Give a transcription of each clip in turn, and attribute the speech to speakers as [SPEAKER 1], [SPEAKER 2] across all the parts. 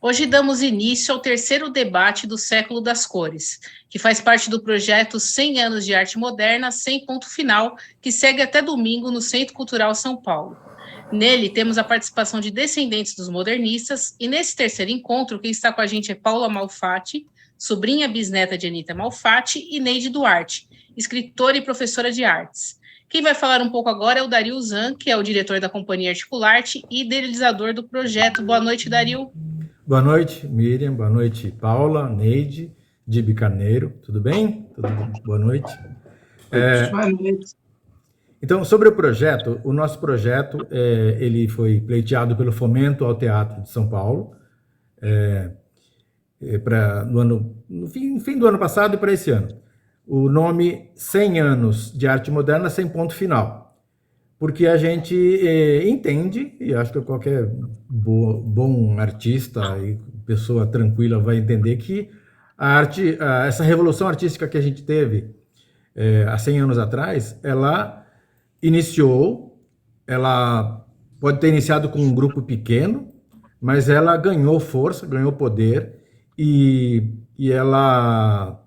[SPEAKER 1] Hoje damos início ao terceiro debate do Século das Cores, que faz parte do projeto 100 anos de arte moderna, sem ponto final, que segue até domingo no Centro Cultural São Paulo. Nele, temos a participação de descendentes dos modernistas, e nesse terceiro encontro, quem está com a gente é Paula Malfatti, sobrinha bisneta de Anita Malfatti, e Neide Duarte, escritora e professora de artes. Quem vai falar um pouco agora é o Dario Zan, que é o diretor da Companhia Articularte e idealizador do projeto. Boa noite, Dario.
[SPEAKER 2] Boa noite, Miriam. Boa noite, Paula, Neide, Dibi Carneiro. Tudo bem? Tudo bom? Boa noite.
[SPEAKER 3] Boa noite.
[SPEAKER 2] Então, sobre o projeto, o nosso projeto ele foi pleiteado pelo Fomento ao Teatro de São Paulo, no fim do ano passado e para esse ano. O nome 100 anos de arte moderna sem ponto final, porque a gente entende, e acho que qualquer bom artista e pessoa tranquila vai entender que a arte, essa revolução artística que a gente teve há 100 anos atrás, ela pode ter iniciado com um grupo pequeno, mas ela ganhou força, ganhou poder, e ela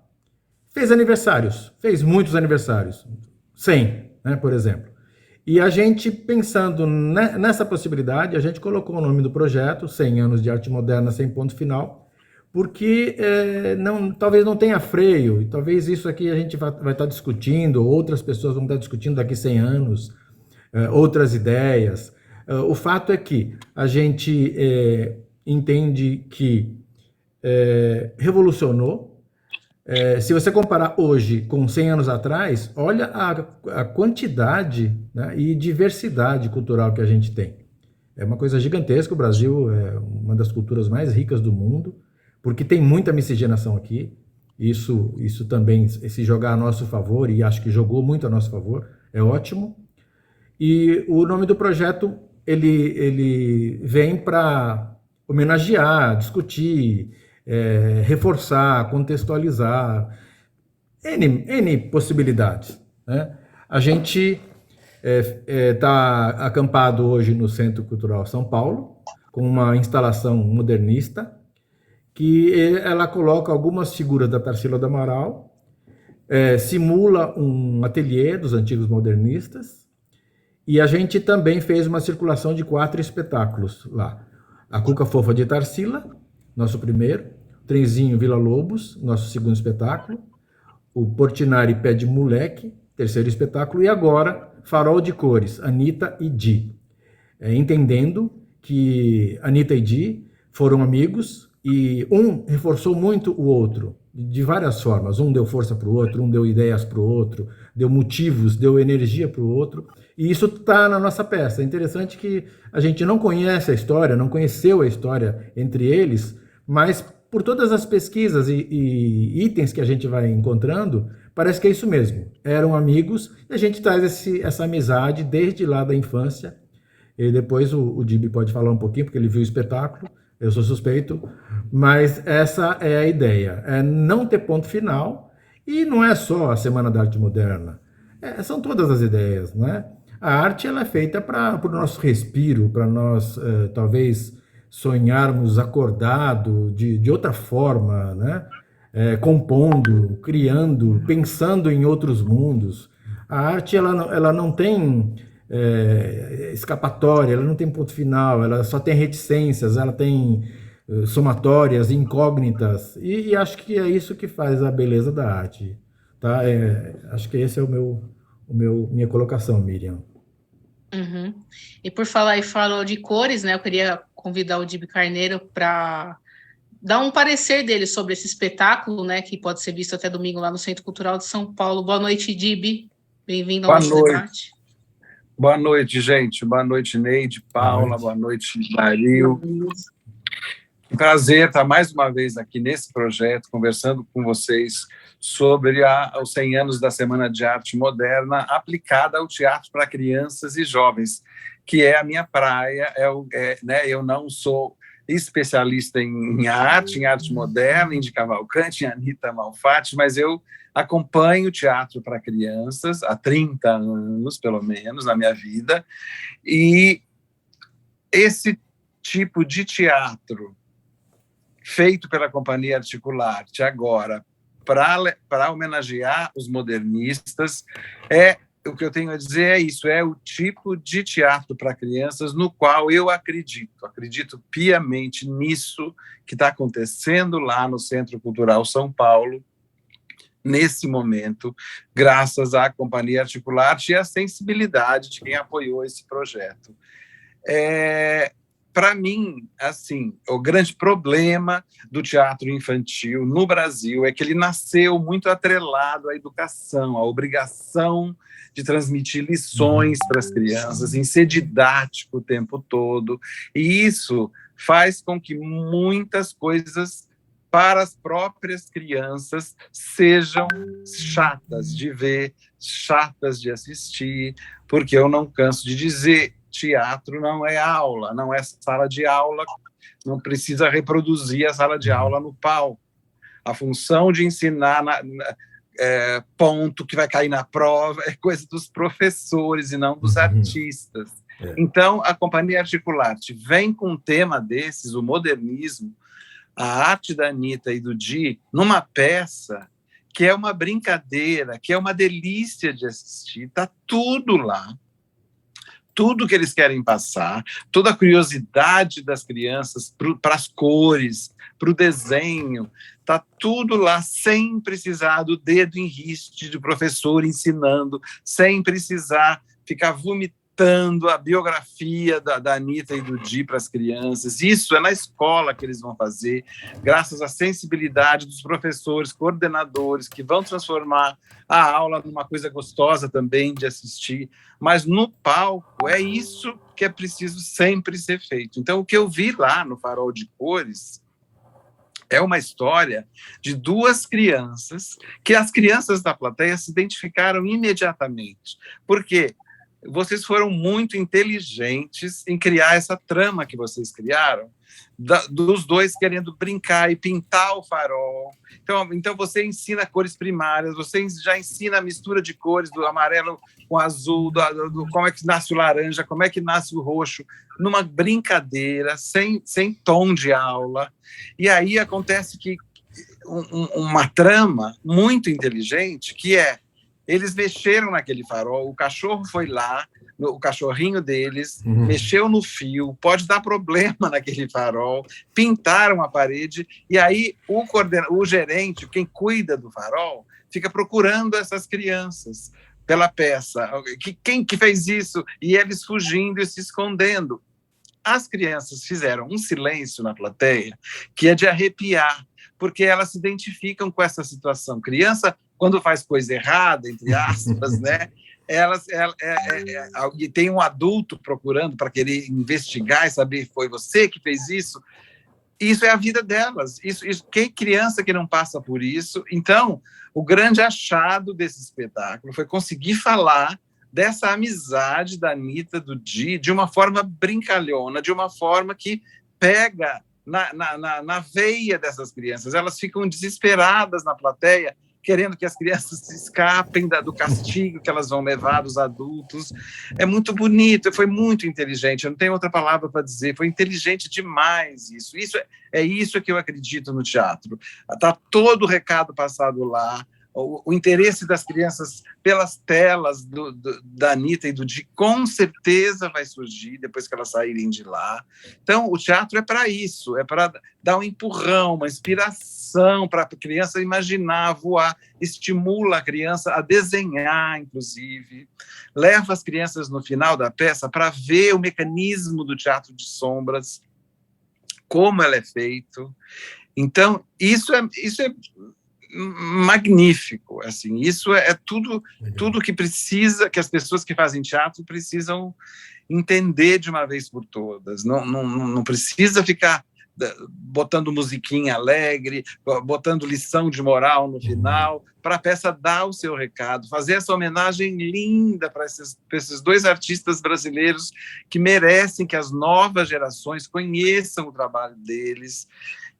[SPEAKER 2] fez muitos aniversários, 100, né, por exemplo. E a gente, pensando nessa possibilidade, a gente colocou o nome do projeto, 100 anos de arte moderna sem ponto final, porque talvez não tenha freio, e talvez isso aqui a gente vai estar discutindo, outras pessoas vão estar discutindo daqui 100 anos, outras ideias. O fato é que a gente entende que revolucionou. Se você comparar hoje com 100 anos atrás, olha a quantidade, né, e diversidade cultural que a gente tem. É uma coisa gigantesca. O Brasil é uma das culturas mais ricas do mundo, porque tem muita miscigenação aqui. Isso também, se jogar a nosso favor, e acho que jogou muito a nosso favor, é ótimo. E o nome do projeto, ele vem para homenagear, discutir, reforçar, contextualizar, N possibilidades, né? A gente está acampado hoje no Centro Cultural São Paulo, com uma instalação modernista, que ela coloca algumas figuras da Tarsila do Amaral, simula um ateliê dos antigos modernistas, e a gente também fez uma circulação de 4 espetáculos lá. A Cuca Fofa de Tarsila, nosso primeiro; Trenzinho Vila Lobos, nosso segundo espetáculo; o Portinari Pé de Moleque, terceiro espetáculo; e agora Farol de Cores, Anita e Di. Entendendo que Anita e Di foram amigos, e um reforçou muito o outro, de várias formas. Um deu força para o outro, um deu ideias para o outro, deu motivos, deu energia para o outro, e isso está na nossa peça. É interessante que a gente não conhece a história, não conheceu a história entre eles, mas por todas as pesquisas e itens que a gente vai encontrando, parece que é isso mesmo. Eram amigos, e a gente traz essa amizade desde lá da infância. E depois o Dibi pode falar um pouquinho, porque ele viu o espetáculo, eu sou suspeito, mas essa é a ideia, é não ter ponto final, e não é só a Semana da Arte Moderna, são todas as ideias, né? A arte, ela é feita para o nosso respiro, para nós, talvez, sonharmos acordado de outra forma, né? Compondo, criando, pensando em outros mundos. A arte, ela não tem escapatória, ela não tem ponto final, ela só tem reticências, ela tem somatórias, incógnitas, e acho que é isso que faz a beleza da arte, tá? Acho que esse é minha colocação, Miriam.
[SPEAKER 1] Uhum. E por falar em Farol de Cores, né, eu queria convidar o Dibi Carneiro para dar um parecer dele sobre esse espetáculo, né, que pode ser visto até domingo lá no Centro Cultural de São Paulo. Boa noite, Dibi. Bem-vindo ao nosso debate.
[SPEAKER 3] Boa noite, gente. Boa noite, Neide, Paula. Boa noite, Dario. Um prazer estar mais uma vez aqui nesse projeto, conversando com vocês sobre os 100 anos da Semana de Arte Moderna aplicada ao teatro para crianças e jovens, que é a minha praia. Né, eu não sou especialista em arte moderna, em de Cavalcante, em Anita Malfatti, mas eu acompanho teatro para crianças há 30 anos, pelo menos, na minha vida, e esse tipo de teatro feito pela Companhia Articularte agora para homenagear os modernistas, o que eu tenho a dizer é isso, é o tipo de teatro para crianças no qual eu acredito piamente nisso que está acontecendo lá no Centro Cultural São Paulo, nesse momento, graças à Companhia Articularte e à sensibilidade de quem apoiou esse projeto. Para mim, assim, o grande problema do teatro infantil no Brasil é que ele nasceu muito atrelado à educação, à obrigação de transmitir lições para as crianças, em ser didático o tempo todo, e isso faz com que muitas coisas para as próprias crianças sejam chatas de ver, chatas de assistir, porque eu não canso de dizer, teatro não é aula, não é sala de aula, não precisa reproduzir a sala de aula no palco. A função de ensinar ponto que vai cair na prova é coisa dos professores e não dos artistas. Então, a Companhia Articularte vem com um tema desses, o modernismo, a arte da Anitta e do Di, numa peça que é uma brincadeira, que é uma delícia de assistir, está tudo lá, tudo que eles querem passar, toda a curiosidade das crianças para as cores, para o desenho, está tudo lá sem precisar do dedo em riste do professor ensinando, sem precisar ficar vomitando a biografia da Anitta e do Di para as crianças. Isso é na escola que eles vão fazer, graças à sensibilidade dos professores, coordenadores, que vão transformar a aula numa coisa gostosa também de assistir. Mas no palco é isso que é preciso sempre ser feito. Então, o que eu vi lá no Farol de Cores é uma história de duas crianças, que as crianças da plateia se identificaram imediatamente. Por quê? Vocês foram muito inteligentes em criar essa trama que vocês criaram, dos dois querendo brincar e pintar o farol. Então você ensina cores primárias, você já ensina a mistura de cores, do amarelo com azul, como é que nasce o laranja, como é que nasce o roxo, numa brincadeira, sem tom de aula. E aí acontece que uma trama muito inteligente, que eles mexeram naquele farol, o cachorro foi lá, o cachorrinho deles, mexeu no fio, pode dar problema naquele farol, pintaram a parede, e aí o gerente, quem cuida do farol, fica procurando essas crianças pela peça. Quem que fez isso? E eles fugindo e se escondendo. As crianças fizeram um silêncio na plateia que é de arrepiar, porque elas se identificam com essa situação. Criança, quando faz coisa errada, entre aspas, né? E tem um adulto procurando para querer investigar e saber, foi você que fez isso? Isso é a vida delas. Quem criança que não passa por isso? Então, o grande achado desse espetáculo foi conseguir falar dessa amizade da Anitta, do Di, de uma forma brincalhona, de uma forma que pega na veia dessas crianças. Elas ficam desesperadas na plateia, querendo que as crianças se escapem do castigo que elas vão levar dos adultos. É muito bonito, foi muito inteligente, eu não tenho outra palavra para dizer, foi inteligente demais isso. É isso que eu acredito no teatro. Está todo o recado passado lá, o interesse das crianças pelas telas da Anitta e do Di com certeza vai surgir depois que elas saírem de lá. Então, o teatro é para isso, é para dar um empurrão, uma inspiração para a criança imaginar, voar, estimula a criança a desenhar, inclusive, leva as crianças no final da peça para ver o mecanismo do teatro de sombras, como ela é feito. Então, isso é magnífico, assim, isso é tudo que precisa, que as pessoas que fazem teatro precisam entender de uma vez por todas. Não precisa ficar botando musiquinha alegre, botando lição de moral no final, para a peça dar o seu recado, fazer essa homenagem linda para esses dois artistas brasileiros que merecem que as novas gerações conheçam o trabalho deles.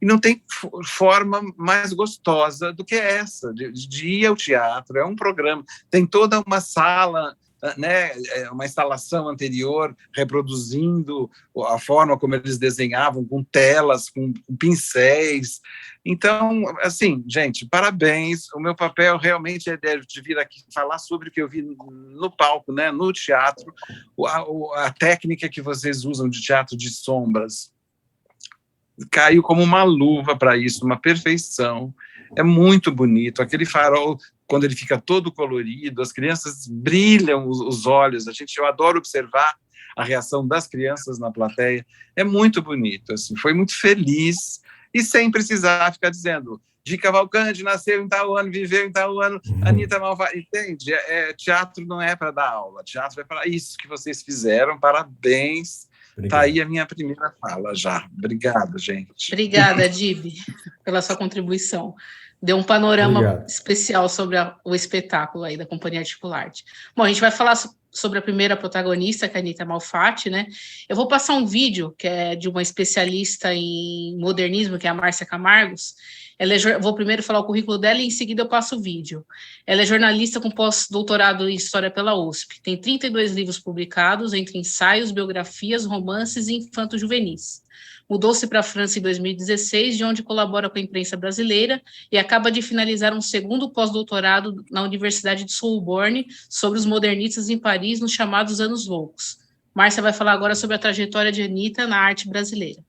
[SPEAKER 3] E não tem forma mais gostosa do que essa, de ir ao teatro. É um programa, tem toda uma sala né, uma instalação anterior reproduzindo a forma como eles desenhavam, com telas, com pincéis. Então, assim, gente, parabéns. O meu papel realmente é de vir aqui falar sobre o que eu vi no palco, né, no teatro, a técnica que vocês usam de teatro de sombras. Caiu como uma luva para isso, uma perfeição. É muito bonito. Aquele farol, quando ele fica todo colorido, as crianças brilham os olhos. Eu adoro observar a reação das crianças na plateia. É muito bonito. Assim, foi muito feliz e sem precisar ficar dizendo Di Cavalcanti nasceu em tal ano, viveu em tal ano, Anita Malvatti. Entende? Teatro não é para dar aula. Teatro é para isso que vocês fizeram. Parabéns. Está aí a minha primeira fala já. Obrigado, gente.
[SPEAKER 1] Obrigada, Dib, pela sua contribuição. Deu um panorama especial sobre o espetáculo aí da Companhia Articularte. Bom, a gente vai falar sobre a primeira protagonista, que é a Anita Malfatti, né? Eu vou passar um vídeo que é de uma especialista em modernismo, que é a Márcia Camargos. Vou primeiro falar o currículo dela e em seguida eu passo o vídeo. Ela é jornalista com pós-doutorado em História pela USP. Tem 32 livros publicados, entre ensaios, biografias, romances e infanto-juvenis. Mudou-se para a França em 2016, de onde colabora com a imprensa brasileira e acaba de finalizar um segundo pós-doutorado na Universidade de Sorbonne sobre os modernistas em Paris nos chamados Anos Loucos. Márcia vai falar agora sobre a trajetória de Anita na arte brasileira.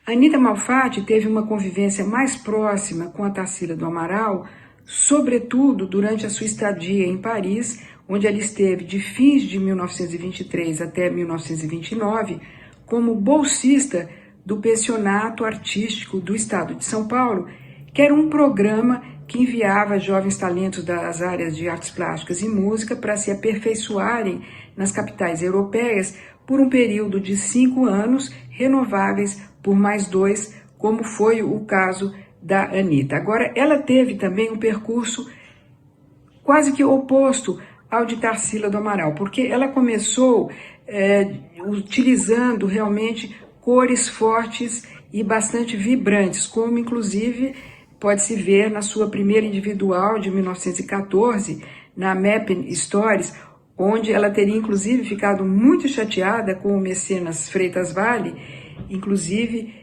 [SPEAKER 4] Anita Malfatti teve uma convivência mais próxima com a Tarsila do Amaral, sobretudo durante a sua estadia em Paris, onde ela esteve de fins de 1923 até 1929 como bolsista do Pensionato Artístico do Estado de São Paulo, que era um programa que enviava jovens talentos das áreas de artes plásticas e música para se aperfeiçoarem nas capitais europeias por um período de 5 anos, renováveis por mais 2, como foi o caso da Anita. Agora, ela teve também um percurso quase que oposto ao de Tarsila do Amaral, porque ela começou utilizando realmente cores fortes e bastante vibrantes, como inclusive pode-se ver na sua primeira individual de 1914, na Mapping Stories, onde ela teria inclusive ficado muito chateada com o mecenas Freitas Vale, inclusive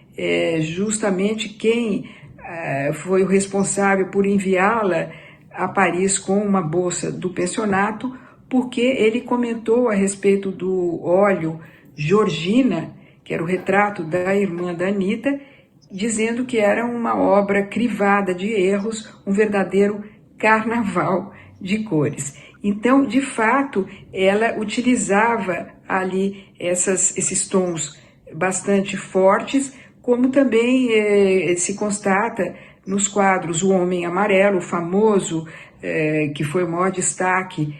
[SPEAKER 4] justamente quem foi o responsável por enviá-la a Paris com uma bolsa do pensionato, porque ele comentou a respeito do óleo Georgina, que era o retrato da irmã da Anita, dizendo que era uma obra crivada de erros, um verdadeiro carnaval de cores. Então, de fato, ela utilizava ali esses tons bastante fortes, como também se constata nos quadros O Homem Amarelo, o famoso, que foi o maior destaque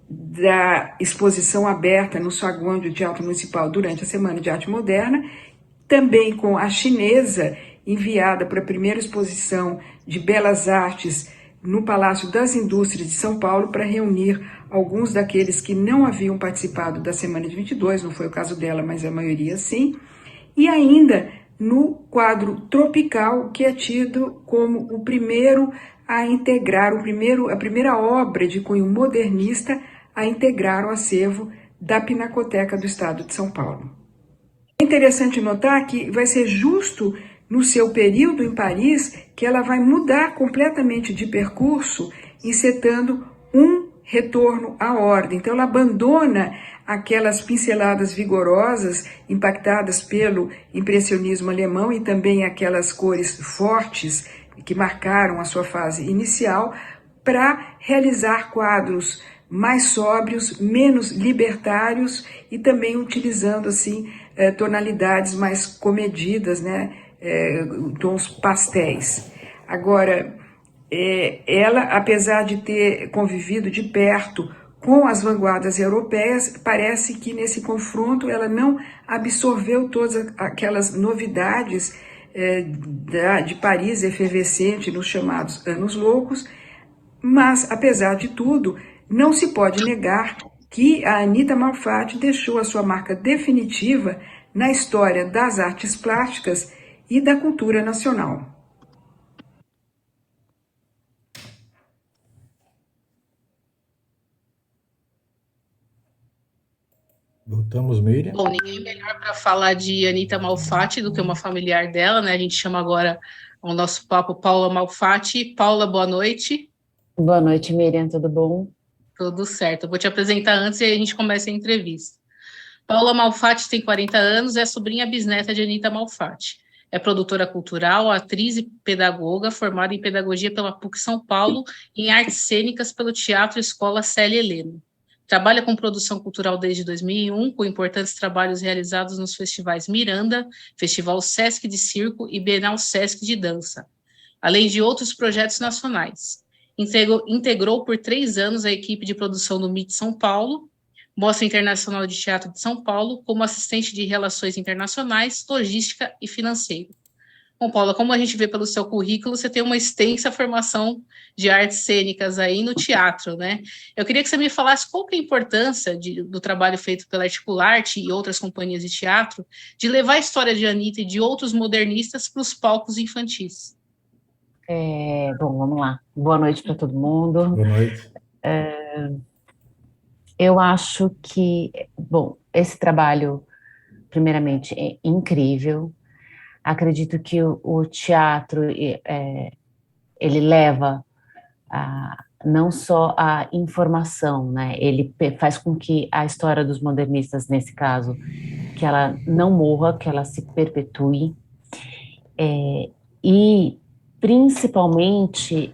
[SPEAKER 4] da exposição aberta no saguão do Teatro Municipal durante a Semana de Arte Moderna, também com a chinesa, enviada para a primeira exposição de Belas Artes no Palácio das Indústrias de São Paulo, para reunir alguns daqueles que não haviam participado da Semana de 22, não foi o caso dela, mas a maioria sim, e ainda no quadro Tropical, que é tido como o primeiro a integrar, a primeira obra de cunho modernista a integrar o acervo da Pinacoteca do Estado de São Paulo. É interessante notar que vai ser justo no seu período em Paris que ela vai mudar completamente de percurso, encetando um retorno à ordem. Então ela abandona aquelas pinceladas vigorosas impactadas pelo impressionismo alemão e também aquelas cores fortes que marcaram a sua fase inicial, para realizar quadros mais sóbrios, menos libertários e também utilizando assim tonalidades mais comedidas, né, tons pastéis. Agora, ela, apesar de ter convivido de perto com as vanguardas europeias, parece que nesse confronto ela não absorveu todas aquelas novidades de Paris efervescente nos chamados Anos Loucos, Mas, apesar de tudo, não se pode negar que a Anita Malfatti deixou a sua marca definitiva na história das artes plásticas e da cultura nacional.
[SPEAKER 2] Voltamos, Miriam.
[SPEAKER 1] Bom, ninguém melhor para falar de Anita Malfatti do que uma familiar dela, né? A gente chama agora o nosso papo Paula Malfatti. Paula, boa noite.
[SPEAKER 5] Boa noite, Miriam, tudo bom?
[SPEAKER 1] Tudo certo. Eu vou te apresentar antes e aí a gente começa a entrevista. Paula Malfatti tem 40 anos, é sobrinha bisneta de Anita Malfatti. É produtora cultural, atriz e pedagoga, formada em pedagogia pela PUC São Paulo e em artes cênicas pelo Teatro Escola Célia Heleno. Trabalha com produção cultural desde 2001, com importantes trabalhos realizados nos festivais Miranda, Festival Sesc de Circo e Bienal Sesc de Dança, além de outros projetos nacionais. Integrou por 3 anos a equipe de produção do MIT São Paulo, Mostra Internacional de Teatro de São Paulo, como assistente de Relações Internacionais, Logística e Financeiro. Bom, Paula, como a gente vê pelo seu currículo, você tem uma extensa formação de artes cênicas aí no teatro, né? Eu queria que você me falasse qual que é a importância do trabalho feito pela Articularte e outras companhias de teatro de levar a história de Anita e de outros modernistas para os palcos infantis.
[SPEAKER 5] Bom, vamos lá. Boa noite para todo mundo.
[SPEAKER 2] Boa noite.
[SPEAKER 5] Eu acho que, bom, esse trabalho, primeiramente, é incrível. Acredito que o teatro, ele leva não só a informação, né? Ele faz com que a história dos modernistas, nesse caso, que ela não morra, que ela se perpetue. E, principalmente,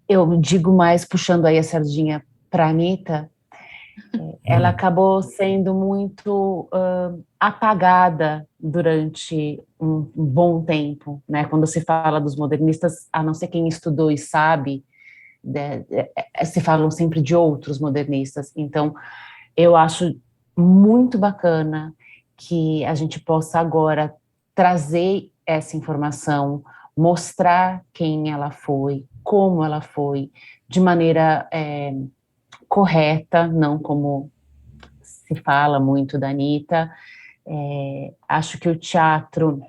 [SPEAKER 5] eu digo mais, puxando aí a sardinha para a Anitta, ela acabou sendo muito apagada durante um bom tempo, né? Quando se fala dos modernistas, a não ser quem estudou e sabe, se falam sempre de outros modernistas. Então, eu acho muito bacana que a gente possa agora trazer essa informação, mostrar quem ela foi, como ela foi, de maneira correta, não como se fala muito da Anitta. Acho que o teatro,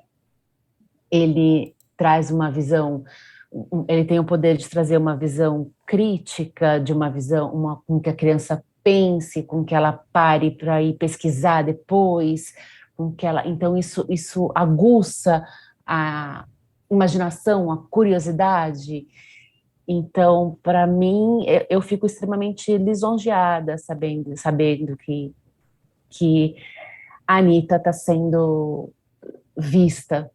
[SPEAKER 5] ele traz uma visão, ele tem o poder de trazer uma visão crítica, de uma visão, com que a criança pense, com que ela pare para ir pesquisar depois, com que ela, então isso aguça a imaginação, a curiosidade. Então, para mim, eu fico extremamente lisonjeada sabendo que a Anitta está sendo vista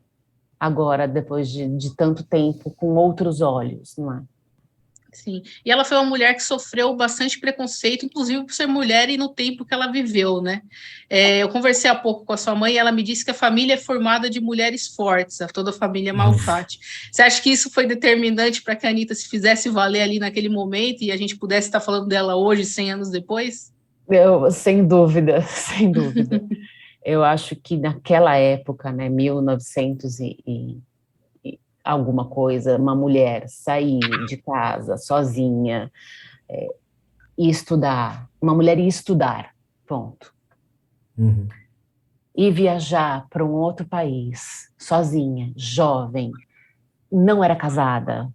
[SPEAKER 5] agora, depois de tanto tempo, com outros olhos, não é?
[SPEAKER 1] Sim, e ela foi uma mulher que sofreu bastante preconceito, inclusive por ser mulher e no tempo que ela viveu, né? Eu conversei há pouco com a sua mãe e ela me disse que a família é formada de mulheres fortes, toda a família Malfatti. Você acha que isso foi determinante para que a Anitta se fizesse valer ali naquele momento e a gente pudesse estar falando dela hoje, 100 anos depois?
[SPEAKER 5] Sem dúvida, sem dúvida. Eu acho que naquela época, né, 1900 e alguma coisa, uma mulher sair de casa sozinha e estudar, uma mulher ia estudar, ponto.
[SPEAKER 2] Uhum.
[SPEAKER 5] E viajar para um outro país, sozinha, jovem, não era casada,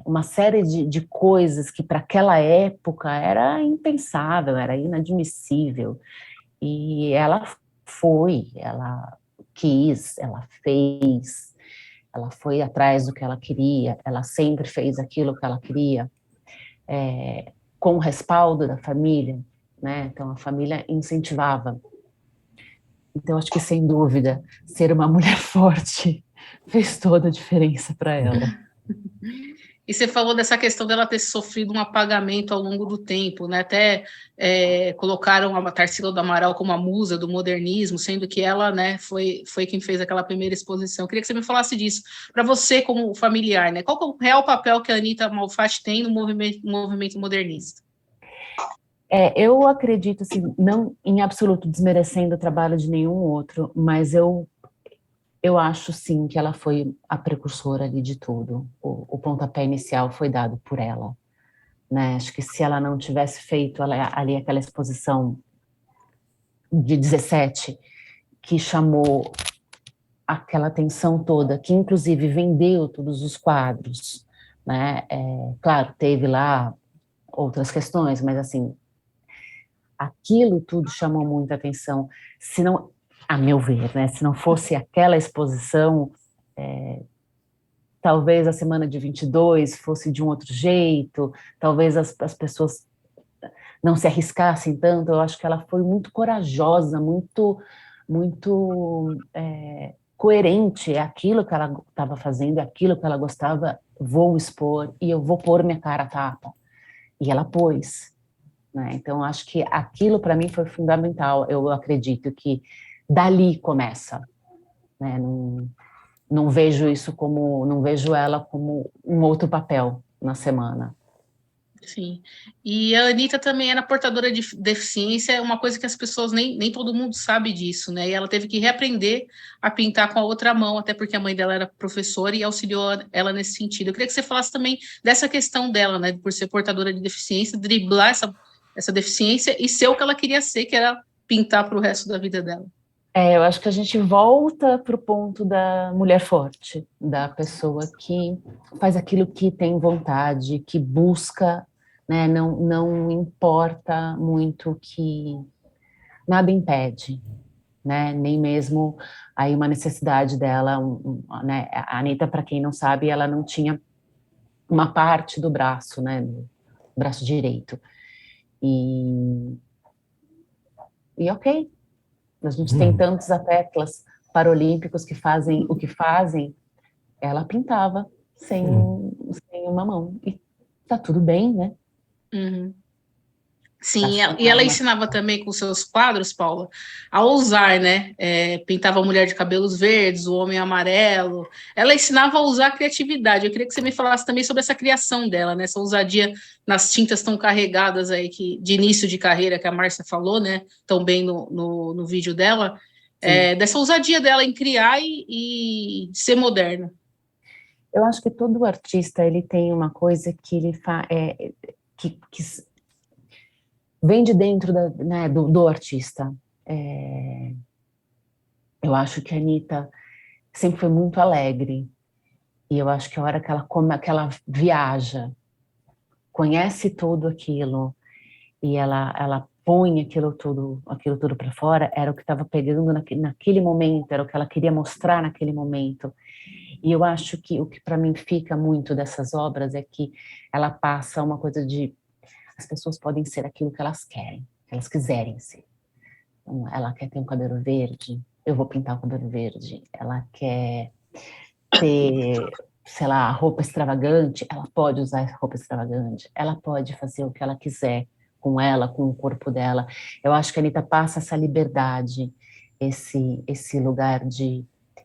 [SPEAKER 5] uma série de coisas que para aquela época era impensável, era inadmissível, e ela quis, ela fez, ela foi atrás do que ela queria, ela sempre fez aquilo que ela queria, com o respaldo da família, né? Então a família incentivava. Então acho que, sem dúvida, ser uma mulher forte fez toda a diferença para ela.
[SPEAKER 1] E você falou dessa questão dela ter sofrido um apagamento ao longo do tempo, né? Até colocaram a Tarsila do Amaral como a musa do modernismo, sendo que ela, né, foi quem fez aquela primeira exposição. Eu queria que você me falasse disso. Para você, como familiar, né? Qual é o real papel que a Anita Malfatti tem no movimento modernista?
[SPEAKER 5] Eu acredito, assim, não em absoluto desmerecendo o trabalho de nenhum outro, mas eu Eu acho, sim, que ela foi a precursora ali de tudo. O pontapé inicial foi dado por ela, né? Acho que se ela não tivesse feito ali aquela exposição de 17, que chamou aquela atenção toda, que inclusive vendeu todos os quadros, né? Claro, teve lá outras questões, mas assim, aquilo tudo chamou muita atenção. Se não, a meu ver, né? Se não fosse aquela exposição, talvez a semana de 22 fosse de um outro jeito, talvez as pessoas não se arriscassem tanto. Eu acho que ela foi muito corajosa, muito coerente. É aquilo que ela estava fazendo, é aquilo que ela gostava, vou expor e eu vou pôr minha cara a tapa. E ela pôs, né? Então, acho que aquilo para mim foi fundamental. Eu acredito que dali começa, né? Não vejo isso como, não vejo ela como um outro papel na semana.
[SPEAKER 1] Sim. E a Anitta também era portadora de deficiência, é uma coisa que as pessoas nem todo mundo sabe disso, né? E ela teve que reaprender a pintar com a outra mão, até porque a mãe dela era professora e auxiliou ela nesse sentido. Eu queria que você falasse também dessa questão dela, né? Por ser portadora de deficiência, driblar essa deficiência e ser o que ela queria ser, que era pintar para o resto da vida dela.
[SPEAKER 5] Eu acho que a gente volta para o ponto da mulher forte, da pessoa que faz aquilo que tem vontade, que busca, né? Não importa muito que nada impede, né? Nem mesmo aí uma necessidade dela, né? A Anitta, para quem não sabe, ela não tinha uma parte do braço, né? Do braço direito. E ok. A gente tem tantos atletas paralímpicos que fazem o que fazem. Ela pintava sem uma mão. E tá tudo bem, né?
[SPEAKER 1] Uhum. Sim,
[SPEAKER 5] Acho que
[SPEAKER 1] e ela ensinava também com seus quadros, Paula, a ousar, né? Pintava a mulher de cabelos verdes, o homem amarelo. Ela ensinava a usar a criatividade. Eu queria que você me falasse também sobre essa criação dela, né? Essa ousadia nas tintas tão carregadas aí, de início de carreira, que a Márcia falou, né? Tão bem no vídeo dela. Dessa ousadia dela em criar e ser moderna.
[SPEAKER 5] Eu acho que todo artista, ele tem uma coisa que ele que vem de dentro né, do artista. Eu acho que a Anitta sempre foi muito alegre. E eu acho que a hora que ela viaja, conhece tudo aquilo, e ela põe aquilo tudo para fora, era o que estava pegando naquele momento, era o que ela queria mostrar naquele momento. E eu acho que o que para mim fica muito dessas obras é que ela passa uma coisa de as pessoas podem ser aquilo que elas querem, que elas quiserem ser. Então, ela quer ter um cabelo verde, eu vou pintar o cabelo verde. Ela quer ter, sei lá, roupa extravagante, ela pode usar roupa extravagante. Ela pode fazer o que ela quiser com ela, com o corpo dela. Eu acho que a Anitta passa essa liberdade, esse lugar de...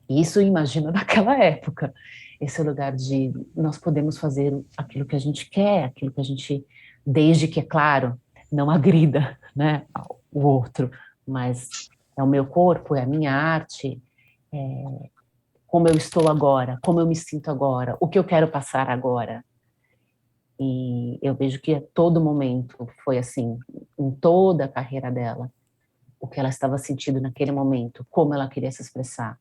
[SPEAKER 5] E isso eu imagino naquela época. Esse lugar de nós podemos fazer aquilo que a gente quer, aquilo que a gente... Desde que, é claro, não agrida, né, o outro, mas é o meu corpo, é a minha arte, como eu estou agora, como eu me sinto agora, o que eu quero passar agora. E eu vejo que a todo momento foi assim, em toda a carreira dela, o que ela estava sentindo naquele momento, como ela queria se expressar.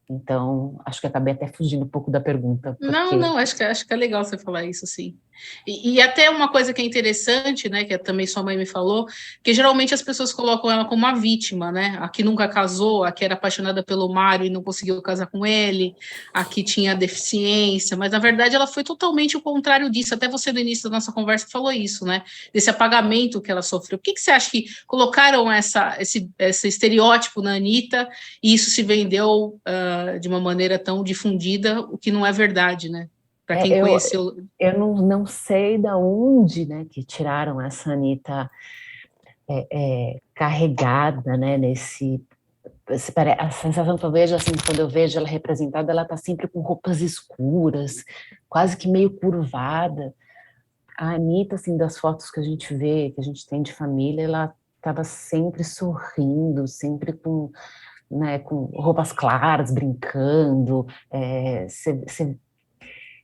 [SPEAKER 5] Então, acho que acabei até fugindo um pouco da pergunta. Porque...
[SPEAKER 1] Não, acho que é legal você falar isso, sim. E até uma coisa que é interessante, né, que também sua mãe me falou, que geralmente as pessoas colocam ela como uma vítima, né, a que nunca casou, a que era apaixonada pelo Mário e não conseguiu casar com ele, a que tinha deficiência, mas na verdade ela foi totalmente o contrário disso, até você no início da nossa conversa falou isso, né, desse apagamento que ela sofreu. Por que você acha que colocaram esse estereótipo na Anitta e isso se vendeu de uma maneira tão difundida, o que não é verdade, né? Para quem conheceu.
[SPEAKER 5] Eu não sei de onde, né, que tiraram essa Anitta carregada, né, a sensação que eu vejo, assim, quando eu vejo ela representada, ela tá sempre com roupas escuras, quase que meio curvada. A Anitta, assim, das fotos que a gente vê, que a gente tem de família, ela estava sempre sorrindo, sempre com né, com roupas claras, brincando.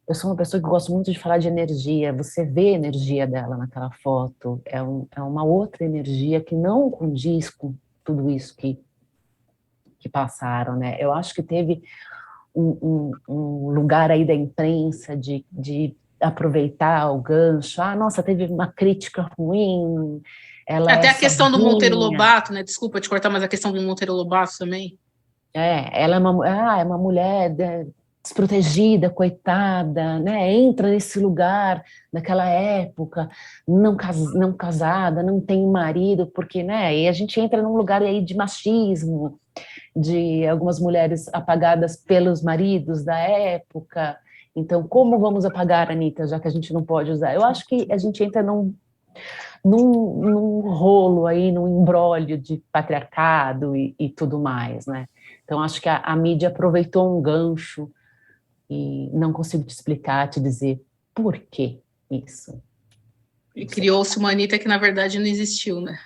[SPEAKER 5] Eu sou uma pessoa que gosto muito de falar de energia. Você vê a energia dela naquela foto. É uma outra energia que não condiz com tudo isso que passaram, né? Eu acho que teve um lugar aí da imprensa de aproveitar o gancho. Nossa, teve uma crítica ruim, ela
[SPEAKER 1] Até
[SPEAKER 5] é
[SPEAKER 1] a questão do Monteiro
[SPEAKER 5] sozinha.
[SPEAKER 1] Lobato, né? Desculpa te cortar, mas a questão do Monteiro Lobato também.
[SPEAKER 5] Ela é uma mulher desprotegida, coitada, né? Entra nesse lugar daquela época, não casada, não tem marido, porque, né? E a gente entra num lugar aí de machismo, de algumas mulheres apagadas pelos maridos da época. Então, como vamos apagar a Anitta, já que a gente não pode usar? Eu acho que a gente entra num rolo aí, num imbróglio de patriarcado e tudo mais, né? Então, acho que a mídia aproveitou um gancho e não consigo te explicar, te dizer por que isso.
[SPEAKER 1] E criou-se uma Anitta que, na verdade, não existiu, né?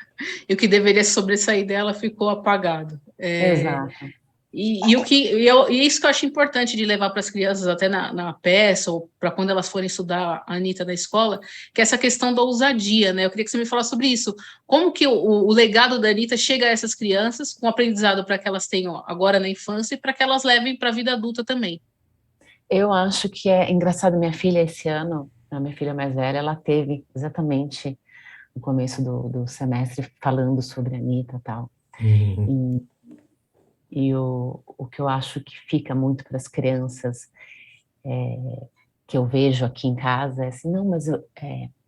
[SPEAKER 1] E o que deveria sobressair dela ficou apagado.
[SPEAKER 5] Exato.
[SPEAKER 1] E isso que eu acho importante de levar para as crianças, até na peça, ou para quando elas forem estudar a Anitta na escola, que é essa questão da ousadia, né? Eu queria que você me falasse sobre isso. Como que o legado da Anitta chega a essas crianças, com aprendizado para que elas tenham agora na infância e para que elas levem para a vida adulta também?
[SPEAKER 5] Eu acho que é engraçado, minha filha esse ano, a minha filha mais velha, ela teve exatamente no começo do semestre falando sobre a Anitta e tal.
[SPEAKER 2] Uhum.
[SPEAKER 5] E o que eu acho que fica muito para as crianças, que eu vejo aqui em casa, é assim, não, mas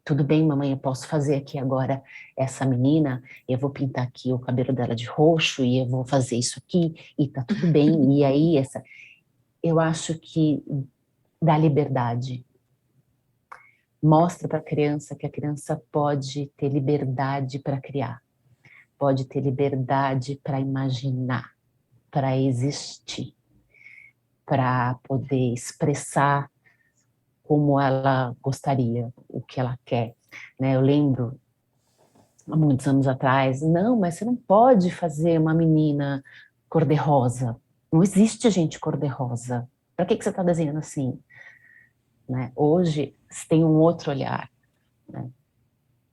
[SPEAKER 5] tudo bem, mamãe, eu posso fazer aqui agora essa menina, eu vou pintar aqui o cabelo dela de roxo, e eu vou fazer isso aqui, e tá tudo bem, e aí eu acho que dá liberdade. Mostra para a criança que a criança pode ter liberdade para criar, pode ter liberdade para imaginar, para existir, para poder expressar como ela gostaria, o que ela quer. Né? Eu lembro, há muitos anos atrás, não, mas você não pode fazer uma menina cor-de-rosa. Não existe gente cor-de-rosa. Para que você está desenhando assim? Né? Hoje, você tem um outro olhar. Né?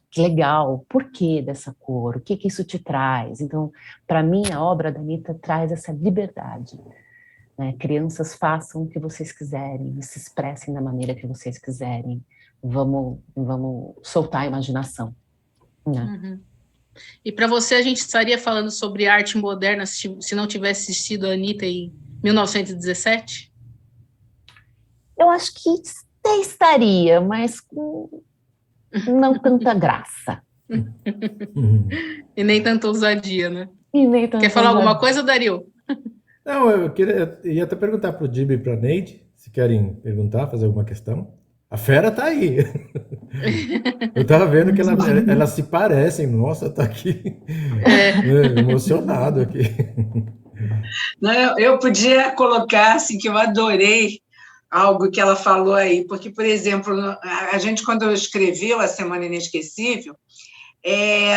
[SPEAKER 5] Que legal, por que dessa cor? O que isso te traz? Então, para mim, a obra da Anitta traz essa liberdade. Né? Crianças, façam o que vocês quiserem, se expressem da maneira que vocês quiserem. Vamos soltar a imaginação. Né?
[SPEAKER 1] Uhum. E para você, a gente estaria falando sobre arte moderna se não tivesse assistido a Anitta em 1917?
[SPEAKER 5] Eu acho que até estaria, mas com não tanta graça.
[SPEAKER 2] Uhum.
[SPEAKER 1] E nem tanta ousadia, né?
[SPEAKER 5] E nem tanta
[SPEAKER 1] Quer falar alguma
[SPEAKER 5] ousadia.
[SPEAKER 1] coisa, Dario?
[SPEAKER 2] Não, ia até perguntar para o Dibe e para a Neide, se querem perguntar, fazer alguma questão. A fera tá aí. Eu tava vendo que elas se parecem. Nossa, tá aqui emocionado aqui.
[SPEAKER 6] Não, eu podia colocar assim, que eu adorei algo que ela falou aí, porque, por exemplo, a gente, quando escreveu a Semana Inesquecível,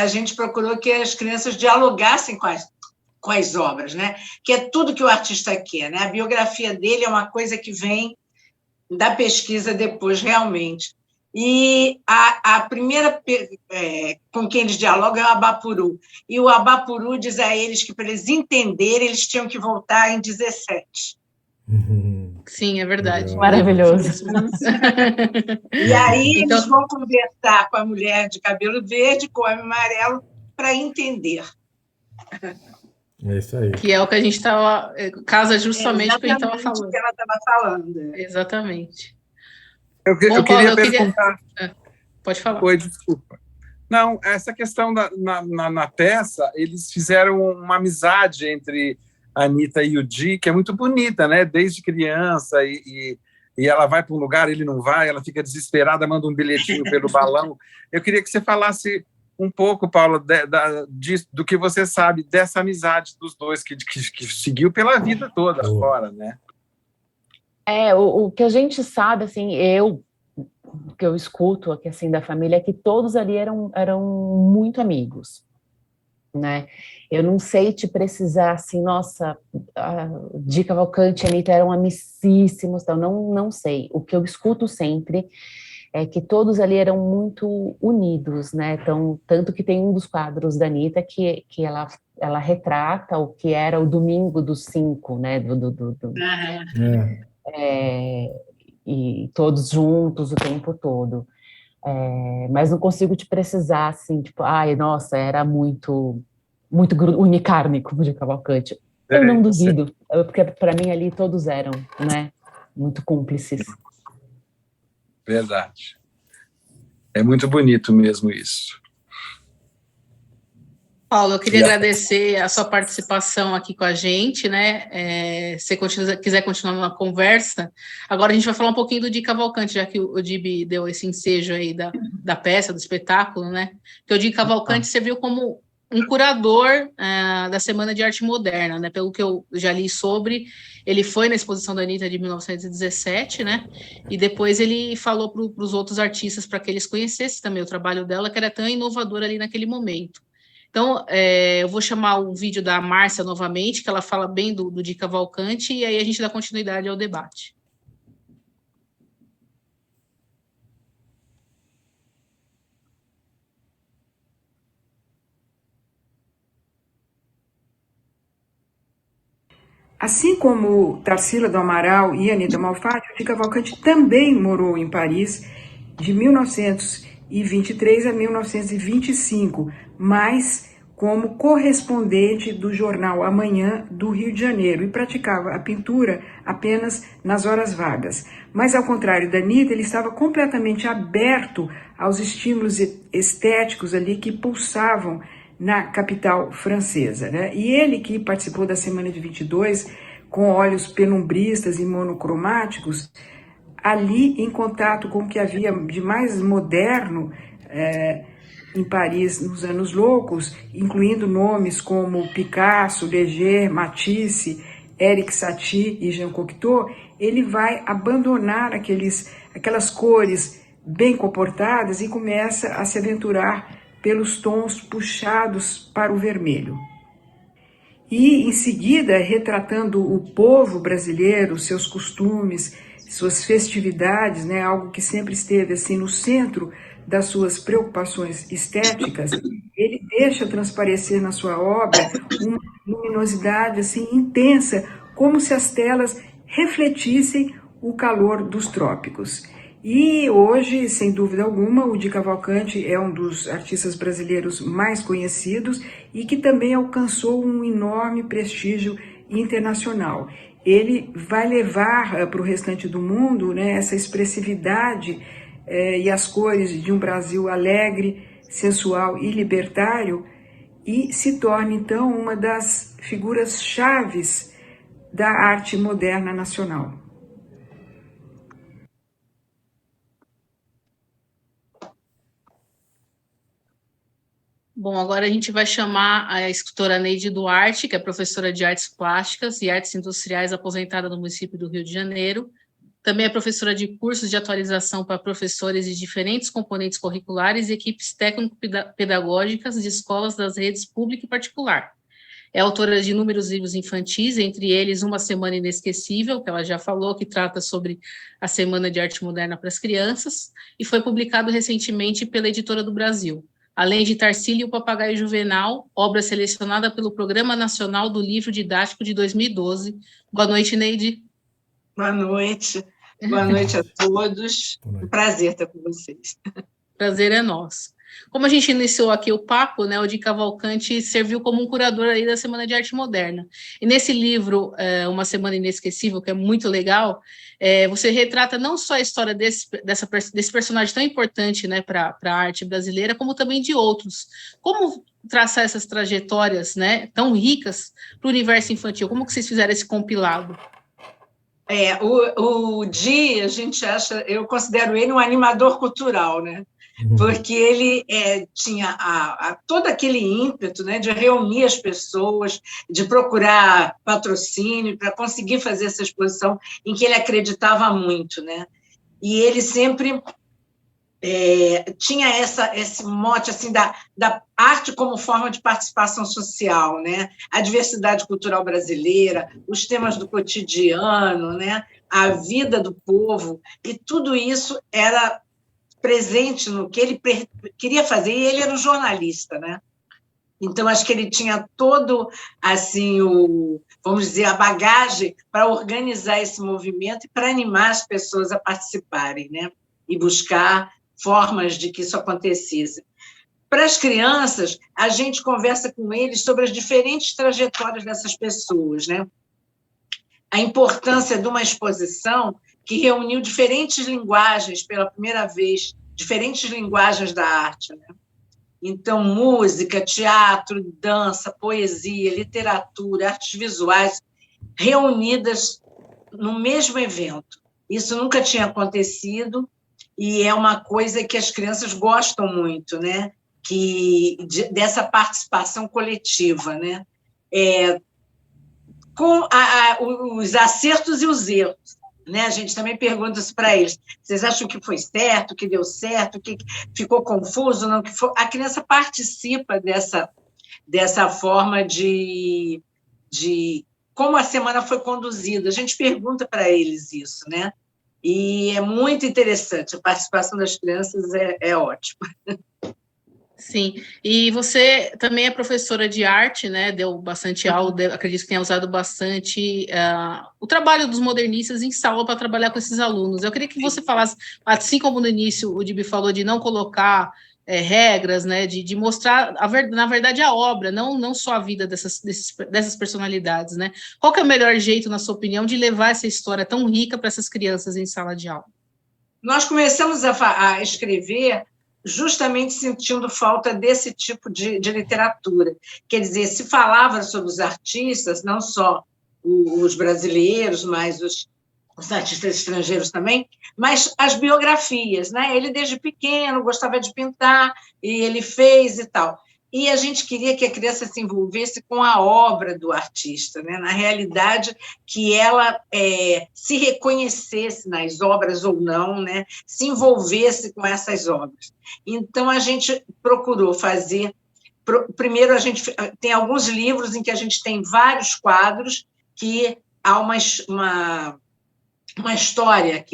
[SPEAKER 6] a gente procurou que as crianças dialogassem com as obras, né? Que é tudo que o artista quer. Né? A biografia dele é uma coisa que vem da pesquisa depois, realmente. E a primeira com quem eles dialogam é o Abapuru. E o Abapuru diz a eles que, para eles entenderem, eles tinham que voltar em 17.
[SPEAKER 1] Sim, é verdade.
[SPEAKER 5] Maravilhoso.
[SPEAKER 6] E aí eles vão conversar com a mulher de cabelo verde, com o homem amarelo, para entender.
[SPEAKER 2] É isso aí.
[SPEAKER 1] Que é o que a gente estava... casa justamente com o que a gente estava falando.
[SPEAKER 6] O que ela estava falando.
[SPEAKER 1] Exatamente.
[SPEAKER 3] Eu queria perguntar...
[SPEAKER 1] Pode falar.
[SPEAKER 3] Oi, desculpa. Não, essa questão na peça, eles fizeram uma amizade entre a Anitta e o Di, que é muito bonita, né? Desde criança, e ela vai para um lugar, ele não vai, ela fica desesperada, manda um bilhetinho pelo balão. Eu queria que você falasse um pouco, Paula, do que você sabe dessa amizade dos dois, que seguiu pela vida toda fora, né?
[SPEAKER 5] O que a gente sabe, assim, o que eu escuto aqui, assim, da família, é que todos ali eram muito amigos. né? Eu não sei te precisar assim, nossa, a Di Cavalcanti e a Anitta eram amicíssimos, então não sei. O que eu escuto sempre é que todos ali eram muito unidos, né? Então, tanto que tem um dos quadros da Anitta que ela retrata o que era o domingo dos 5, né? E todos juntos o tempo todo. Mas não consigo te precisar assim, tipo, ai, nossa, era muito unicarne, como de Cavalcante. Eu não duvido, porque para mim ali todos eram, né? Muito cúmplices.
[SPEAKER 3] Verdade. É muito bonito mesmo isso.
[SPEAKER 1] Paulo, eu queria agradecer a sua participação aqui com a gente, né? Se você quiser continuar na conversa, agora a gente vai falar um pouquinho do Di Cavalcanti, já que o Dibi deu esse ensejo aí da peça, do espetáculo, né? Que o Di Cavalcanti serviu como um curador da Semana de Arte Moderna, né? Pelo que eu já li sobre, ele foi na exposição da Anitta de 1917, né? E depois ele falou para os outros artistas para que eles conhecessem também o trabalho dela, que era tão inovador ali naquele momento. Então, eu vou chamar o vídeo da Márcia novamente, que ela fala bem do Di Cavalcanti, e aí a gente dá continuidade ao debate.
[SPEAKER 4] Assim como Tarsila do Amaral e Anita Malfatti, o Di Cavalcanti também morou em Paris de 1923 a 1925, mas como correspondente do jornal Amanhã do Rio de Janeiro, e praticava a pintura apenas nas horas vagas. Mas, ao contrário da Anitta, ele estava completamente aberto aos estímulos estéticos ali que pulsavam na capital francesa, né? E ele, que participou da Semana de 22, com olhos penumbristas e monocromáticos, ali em contato com o que havia de mais moderno em Paris nos anos loucos, incluindo nomes como Picasso, Leger, Matisse, Éric Satie e Jean Cocteau, ele vai abandonar aquelas cores bem comportadas e começa a se aventurar pelos tons puxados para o vermelho. E, em seguida, retratando o povo brasileiro, seus costumes, suas festividades, né, algo que sempre esteve assim no centro das suas preocupações estéticas, ele deixa transparecer na sua obra uma luminosidade assim intensa, como se as telas refletissem o calor dos trópicos. E hoje, sem dúvida alguma, o Di Cavalcanti é um dos artistas brasileiros mais conhecidos e que também alcançou um enorme prestígio internacional. Ele vai levar para o restante do mundo, né, essa expressividade e as cores de um Brasil alegre, sensual e libertário, e se torna, então, uma das figuras chaves da arte moderna nacional.
[SPEAKER 1] Bom, agora a gente vai chamar a escultora Neide Duarte, que é professora de artes plásticas e artes industriais aposentada no município do Rio de Janeiro. Também é professora de cursos de atualização para professores de diferentes componentes curriculares e equipes técnico-pedagógicas de escolas das redes pública e particular. É autora de inúmeros livros infantis, entre eles Uma Semana Inesquecível, que ela já falou, que trata sobre a Semana de Arte Moderna para as Crianças, e foi publicado recentemente pela Editora do Brasil. Além de Tarsila e o Papagaio Juvenal, obra selecionada pelo Programa Nacional do Livro Didático de 2012. Boa noite, Neide.
[SPEAKER 6] Boa noite. Boa noite a todos. Um prazer estar com vocês.
[SPEAKER 1] Prazer é nosso. Como a gente iniciou aqui o papo, né, o Di Cavalcanti serviu como um curador aí da Semana de Arte Moderna. E nesse livro, Uma Semana Inesquecível, que é muito legal, você retrata não só a história desse personagem tão importante, né, para a arte brasileira, como também de outros. Como traçar essas trajetórias, né, tão ricas para o universo infantil? Como que vocês fizeram esse compilado?
[SPEAKER 6] O Di, a gente acha, eu considero ele um animador cultural, né? Porque ele tinha todo aquele ímpeto, né, de reunir as pessoas, de procurar patrocínio para conseguir fazer essa exposição em que ele acreditava muito, né? E ele sempre tinha esse mote assim, da arte como forma de participação social, né? A diversidade cultural brasileira, os temas do cotidiano, né? A vida do povo, e tudo isso era presente no que ele queria fazer, e ele era um jornalista, né? Então, acho que ele tinha todo, assim, vamos dizer, a bagagem para organizar esse movimento e para animar as pessoas a participarem, né? E buscar formas de que isso acontecesse. Para as crianças, a gente conversa com eles sobre as diferentes trajetórias dessas pessoas, né? A importância de uma exposição que reuniu diferentes linguagens pela primeira vez, diferentes linguagens da arte, né? Então, música, teatro, dança, poesia, literatura, artes visuais, reunidas no mesmo evento. Isso nunca tinha acontecido, e é uma coisa que as crianças gostam muito, né? Dessa participação coletiva, né? Com os acertos e os erros, né? A gente também pergunta isso para eles. Vocês acham que foi certo, que deu certo, que ficou confuso? Não, que foi... A criança participa dessa forma de como a semana foi conduzida. A gente pergunta para eles isso, né? E é muito interessante. A participação das crianças é ótima.
[SPEAKER 1] Sim, e você também é professora de arte, né? Deu bastante aula, acredito que tenha usado bastante o trabalho dos modernistas em sala para trabalhar com esses alunos. Eu queria que você falasse, assim como no início o Dibi falou, de não colocar regras, né? De mostrar, na verdade, a obra, não só a vida dessas personalidades, né? Qual que é o melhor jeito, na sua opinião, de levar essa história tão rica para essas crianças em sala de aula?
[SPEAKER 6] Nós começamos a escrever justamente sentindo falta desse tipo de literatura. Quer dizer, se falava sobre os artistas, não só os brasileiros, mas os artistas estrangeiros também, mas as biografias, né? Ele, desde pequeno, gostava de pintar, e ele fez e tal. E a gente queria que a criança se envolvesse com a obra do artista, né? Na realidade, que ela se reconhecesse nas obras ou não, né? Se envolvesse com essas obras. Então, a gente procurou fazer... Primeiro, a gente tem alguns livros em que a gente tem vários quadros que há uma história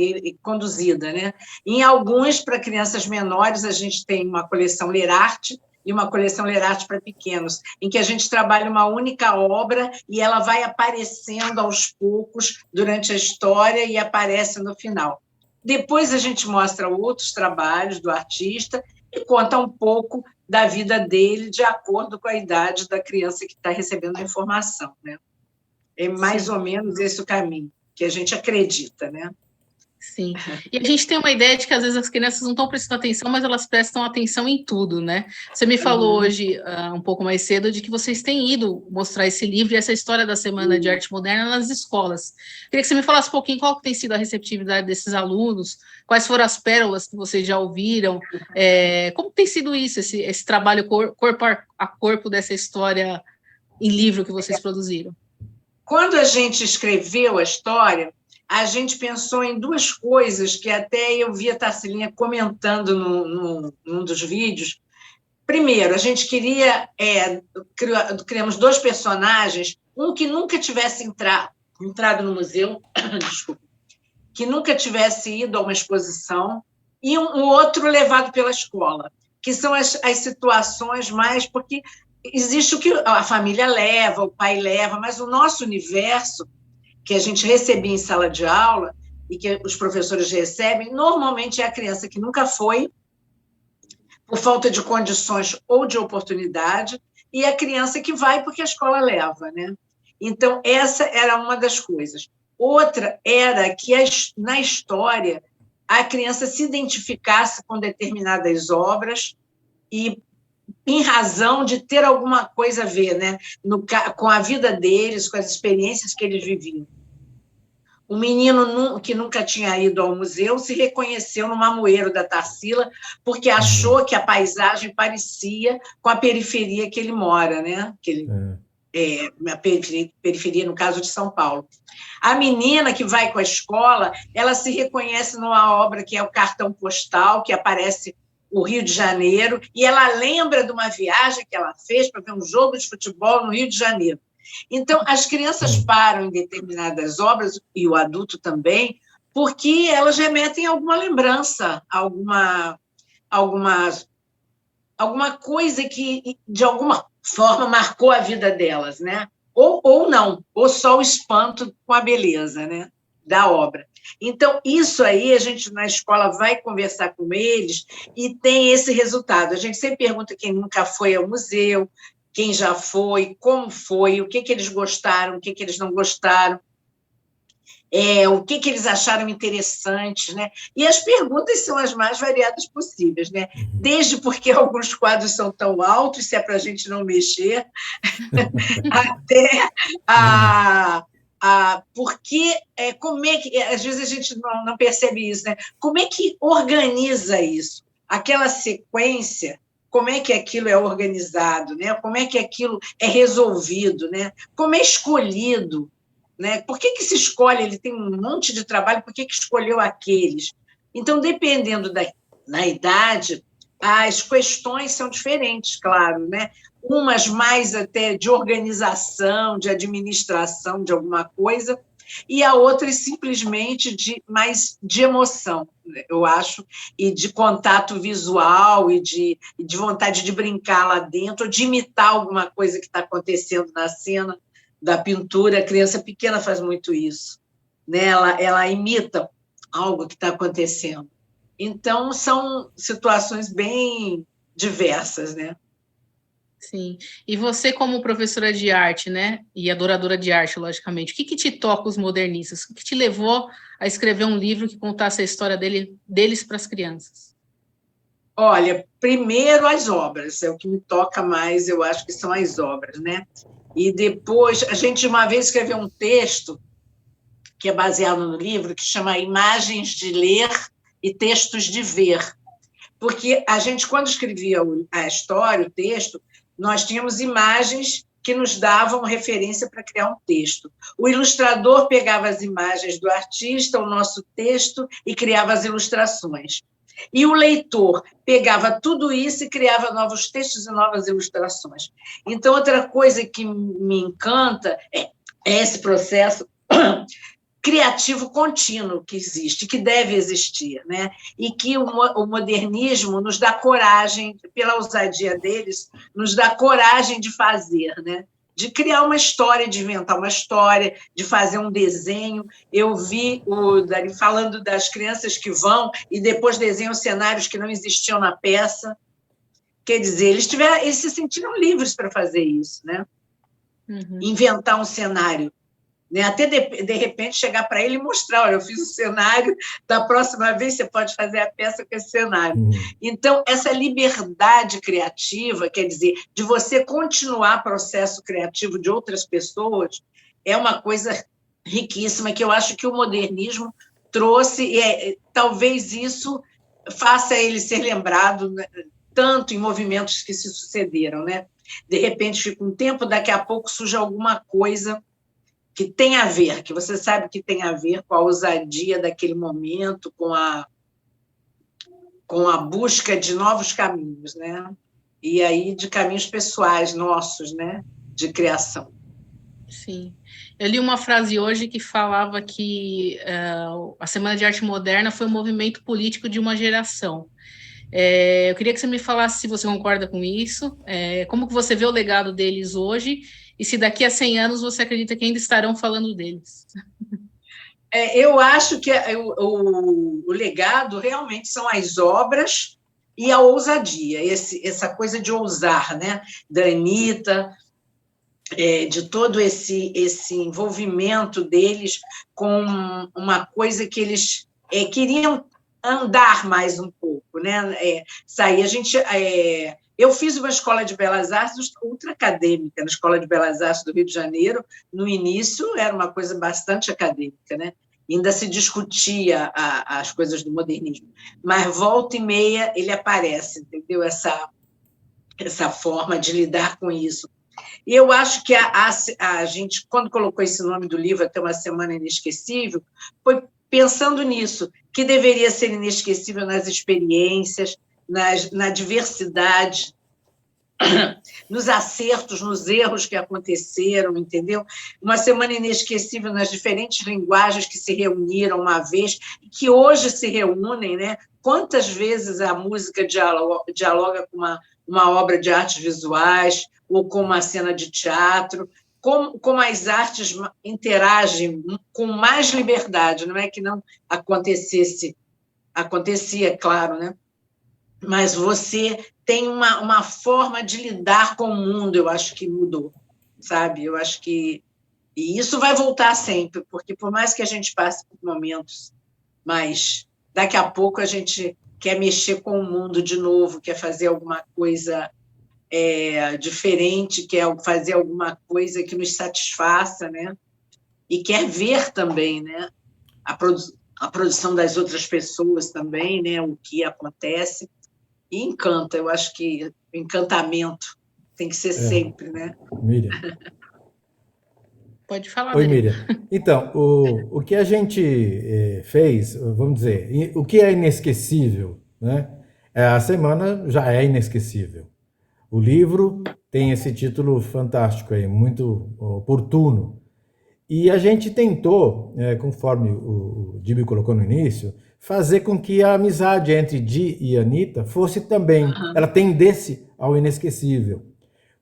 [SPEAKER 6] conduzida, né? Em alguns, para crianças menores, a gente tem uma coleção Ler Arte, e uma coleção Ler Arte para pequenos, em que a gente trabalha uma única obra e ela vai aparecendo aos poucos durante a história e aparece no final. Depois a gente mostra outros trabalhos do artista e conta um pouco da vida dele de acordo com a idade da criança que está recebendo a informação, né? É mais ou menos esse o caminho que a gente acredita, né?
[SPEAKER 1] Sim, e a gente tem uma ideia de que às vezes as crianças não estão prestando atenção, mas elas prestam atenção em tudo, né? Você me falou hoje, um pouco mais cedo, de que vocês têm ido mostrar esse livro e essa história da Semana de Arte Moderna nas escolas. Queria que você me falasse um pouquinho qual tem sido a receptividade desses alunos, quais foram as pérolas que vocês já ouviram, como tem sido isso, esse trabalho corpo a corpo dessa história em livro que vocês produziram?
[SPEAKER 6] Quando a gente escreveu a história, a gente pensou em duas coisas que até eu vi a Tarcilinha comentando num dos vídeos. Primeiro, a gente criamos dois personagens, um que nunca tivesse entrado no museu, desculpa, que nunca tivesse ido a uma exposição, e um outro levado pela escola, que são as situações mais... Porque existe o que a família leva, o pai leva, mas o nosso universo, que a gente recebia em sala de aula e que os professores recebem, normalmente é a criança que nunca foi, por falta de condições ou de oportunidade, e a criança que vai porque a escola leva, né? Então, essa era uma das coisas. Outra era que, na história, a criança se identificasse com determinadas obras e em razão de ter alguma coisa a ver, né? Com a vida deles, com as experiências que eles viviam. Um menino que nunca tinha ido ao museu se reconheceu no mamoeiro da Tarsila porque achou que a paisagem parecia com a periferia que ele mora, né? Que na periferia, no caso de São Paulo. A menina que vai com a escola, ela se reconhece numa obra que é o Cartão Postal, que aparece o Rio de Janeiro, e ela lembra de uma viagem que ela fez para ver um jogo de futebol no Rio de Janeiro. Então, as crianças param em determinadas obras, e o adulto também, porque elas remetem a alguma lembrança, alguma coisa que, de alguma forma, marcou a vida delas, né? Ou não, ou só o espanto com a beleza, né, da obra. Então, isso aí, a gente na escola vai conversar com eles e tem esse resultado. A gente sempre pergunta quem nunca foi ao museu, quem já foi, como foi, o que eles gostaram, o que eles não gostaram, o que eles acharam interessante, né? E as perguntas são as mais variadas possíveis, né? Desde porque alguns quadros são tão altos, se é para a gente não mexer, até porque como é que às vezes a gente não percebe isso, né? Como é que organiza isso? Aquela sequência, como é que aquilo é organizado, né? Como é que aquilo é resolvido, né? Como é escolhido, né? Por que se escolhe? Ele tem um monte de trabalho, por que escolheu aqueles? Então, dependendo da idade, as questões são diferentes, claro, né? Umas mais até de organização, de administração de alguma coisa, e a outra simplesmente mais de emoção, eu acho, e de contato visual, e de vontade de brincar lá dentro, de imitar alguma coisa que está acontecendo na cena da pintura. A criança pequena faz muito isso, né? Ela imita algo que está acontecendo. Então, são situações bem diversas, né?
[SPEAKER 1] Sim. E você, como professora de arte, né, e adoradora de arte, logicamente, o que te toca os modernistas? O que te levou a escrever um livro que contasse a história deles para as crianças?
[SPEAKER 6] Olha, primeiro as obras, é o que me toca mais, eu acho que são as obras, né? E depois, a gente uma vez escreveu um texto que é baseado no livro, que chama Imagens de Ler e Textos de Ver. Porque a gente, quando escrevia a história, o texto, nós tínhamos imagens que nos davam referência para criar um texto. O ilustrador pegava as imagens do artista, o nosso texto, e criava as ilustrações. E o leitor pegava tudo isso e criava novos textos e novas ilustrações. Então, outra coisa que me encanta é esse processo criativo contínuo que existe, que deve existir, né? E que o modernismo nos dá coragem, pela ousadia deles, nos dá coragem de fazer, né? De criar uma história, de inventar uma história, de fazer um desenho. Eu vi o Dari falando das crianças que vão e depois desenham cenários que não existiam na peça. Quer dizer, eles se sentiram livres para fazer isso, né? Uhum. Inventar um cenário. Né? Até de repente chegar para ele e mostrar, olha, eu fiz o cenário, da próxima vez você pode fazer a peça com esse cenário. Então, essa liberdade criativa, quer dizer, de você continuar o processo criativo de outras pessoas, é uma coisa riquíssima que eu acho que o modernismo trouxe, e talvez isso faça ele ser lembrado, né, tanto em movimentos que se sucederam, né? De repente fica um tempo, daqui a pouco surge alguma coisa que tem a ver, que você sabe que tem a ver com a ousadia daquele momento, com a busca de novos caminhos, né? E aí de caminhos pessoais nossos, né? De criação.
[SPEAKER 1] Sim. Eu li uma frase hoje que falava que a Semana de Arte Moderna foi um movimento político de uma geração. Eu queria que você me falasse se você concorda com isso, como que você vê o legado deles hoje, e se daqui a 100 anos você acredita que ainda estarão falando deles.
[SPEAKER 6] Eu acho que o legado realmente são as obras e a ousadia, essa coisa de ousar, né? Da Anitta, de todo esse envolvimento deles com uma coisa que eles queriam andar mais um pouco, né? Sair. Eu fiz uma escola de belas artes ultra acadêmica, na Escola de Belas Artes do Rio de Janeiro. No início era uma coisa bastante acadêmica, né? Ainda se discutia as coisas do modernismo, mas volta e meia ele aparece, entendeu? Essa forma de lidar com isso. E eu acho que a gente, quando colocou esse nome do livro, Até uma Semana Inesquecível, foi pensando nisso, que deveria ser inesquecível nas experiências, na diversidade, nos acertos, nos erros que aconteceram, entendeu? Uma semana inesquecível nas diferentes linguagens que se reuniram uma vez e que hoje se reúnem, né? Quantas vezes a música dialoga com uma obra de artes visuais ou com uma cena de teatro, como as artes interagem com mais liberdade, não é que não acontecia, claro, né? Mas você tem uma forma de lidar com o mundo, eu acho que mudou, sabe? Eu acho que... E isso vai voltar sempre, porque por mais que a gente passe por momentos, mas daqui a pouco a gente quer mexer com o mundo de novo, quer fazer alguma coisa diferente, quer fazer alguma coisa que nos satisfaça, né? E quer ver também, né? A produção das outras pessoas também, né? O que acontece. E encanta, eu acho que o encantamento tem que ser sempre, né?
[SPEAKER 2] Miriam.
[SPEAKER 1] Pode falar,
[SPEAKER 2] Oi,
[SPEAKER 1] Miriam.
[SPEAKER 2] Então, o que a gente fez, vamos dizer, o que é inesquecível, né? A semana já é inesquecível. O livro tem esse título fantástico aí, muito oportuno. E a gente tentou, conforme o Gibi colocou no início, fazer com que a amizade entre Di e Anitta fosse também, ela tendesse ao inesquecível.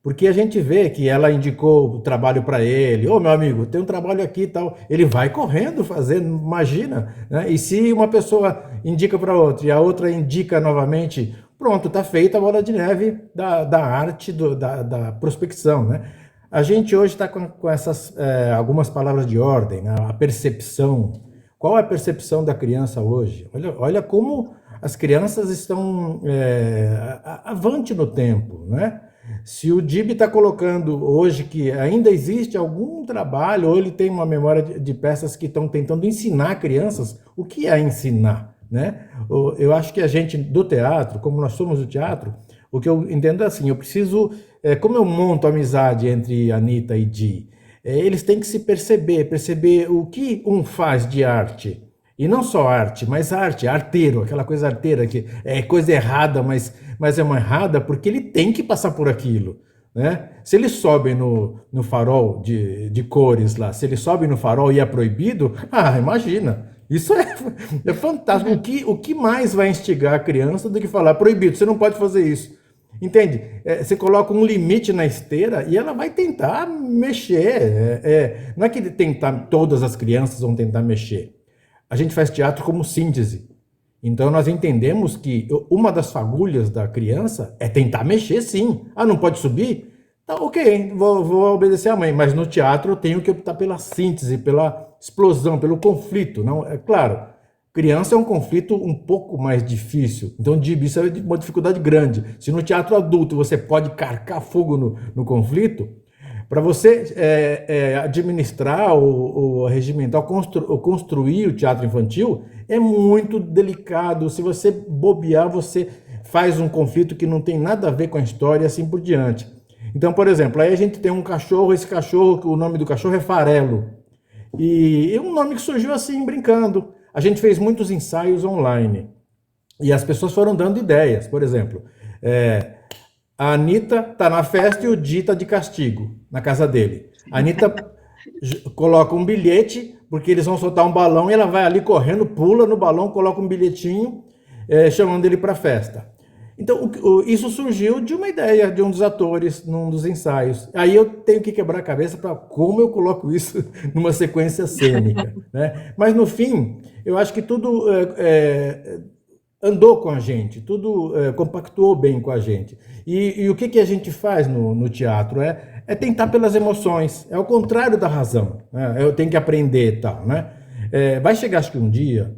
[SPEAKER 2] Porque a gente vê que ela indicou o trabalho para ele. Ô, meu amigo, tem um trabalho aqui e tal. Ele vai correndo fazendo, imagina. Né? E se uma pessoa indica para outra e a outra indica novamente, pronto, está feita a bola de neve da arte, da prospecção. Né? A gente hoje está com essas algumas palavras de ordem, né? A percepção. Qual é a percepção da criança hoje? Olha como as crianças estão avante no tempo, né? Se o Gibi está colocando hoje que ainda existe algum trabalho, ou ele tem uma memória de peças que estão tentando ensinar crianças, o que é ensinar? Né? Eu acho que a gente do teatro, como nós somos do teatro, o que eu entendo é assim, eu preciso, como eu monto amizade entre Anitta e Di, eles têm que se perceber o que um faz de arte. E não só arte, mas arte, arteiro, aquela coisa arteira que é coisa errada, mas é uma errada porque ele tem que passar por aquilo. Né? Se ele sobe no farol de cores lá, se ele sobe no farol e é proibido, imagina, isso é fantástico. O que mais vai instigar a criança do que falar proibido, você não pode fazer isso. Entende? Você coloca um limite na esteira e ela vai tentar mexer. Não é que todas as crianças vão tentar mexer. A gente faz teatro como síntese. Então, nós entendemos que uma das fagulhas da criança é tentar mexer, sim. Não pode subir? Tá, ok, vou obedecer a mãe. Mas no teatro eu tenho que optar pela síntese, pela explosão, pelo conflito. Não, é claro, criança é um conflito um pouco mais difícil. Então, isso é uma dificuldade grande. Se no teatro adulto você pode carcar fogo no conflito, para você administrar ou regimentar ou construir o teatro infantil é muito delicado. Se você bobear, você faz um conflito que não tem nada a ver com a história e assim por diante. Então, por exemplo, aí a gente tem um cachorro, esse cachorro, o nome do cachorro é Farelo. E é um nome que surgiu assim, brincando. A gente fez muitos ensaios online. E as pessoas foram dando ideias. Por exemplo, a Anitta está na festa e o Di está de castigo na casa dele. A Anitta coloca um bilhete, porque eles vão soltar um balão, e ela vai ali correndo, pula no balão, coloca um bilhetinho, chamando ele para a festa. Então, isso surgiu de uma ideia de um dos atores, num dos ensaios. Aí eu tenho que quebrar a cabeça para como eu coloco isso numa sequência cênica. Né? Mas, no fim, eu acho que tudo andou com a gente, tudo compactuou bem com a gente. E o que a gente faz no teatro é tentar pelas emoções, é o contrário da razão. Né? Eu tenho que aprender e tal. Né? Vai chegar, acho que um dia,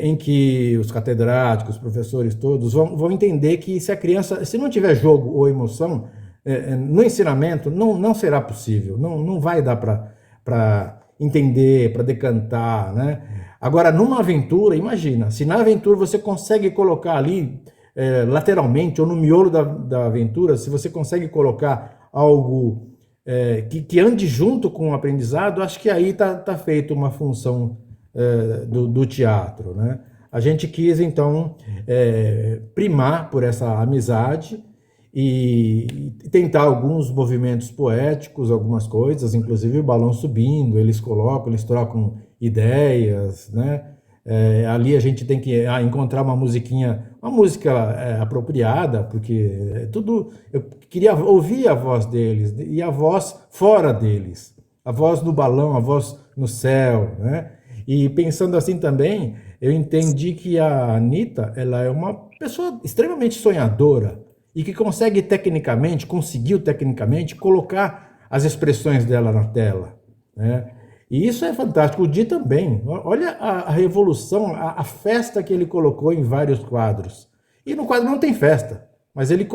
[SPEAKER 2] em que os catedráticos, os professores todos vão entender que se a criança, se não tiver jogo ou emoção, no ensinamento não será possível, não vai dar para entender, para decantar, né? Agora, numa aventura, imagina, se na aventura você consegue colocar ali, lateralmente, ou no miolo da aventura, se você consegue colocar algo que ande junto com o aprendizado, acho que aí está feita uma função do teatro, né? A gente quis, então, primar por essa amizade e tentar alguns movimentos poéticos, algumas coisas, inclusive o balão subindo, eles trocam ideias, né? Ali a gente tem que encontrar uma música apropriada, porque eu queria ouvir a voz deles, e a voz fora deles, a voz no balão, a voz no céu, né? E pensando assim também, eu entendi que a Anitta, ela é uma pessoa extremamente sonhadora, e que conseguiu tecnicamente colocar as expressões dela na tela, né? E isso é fantástico. O Di também. Olha a revolução, a festa que ele colocou em vários quadros. E no quadro não tem festa, mas ele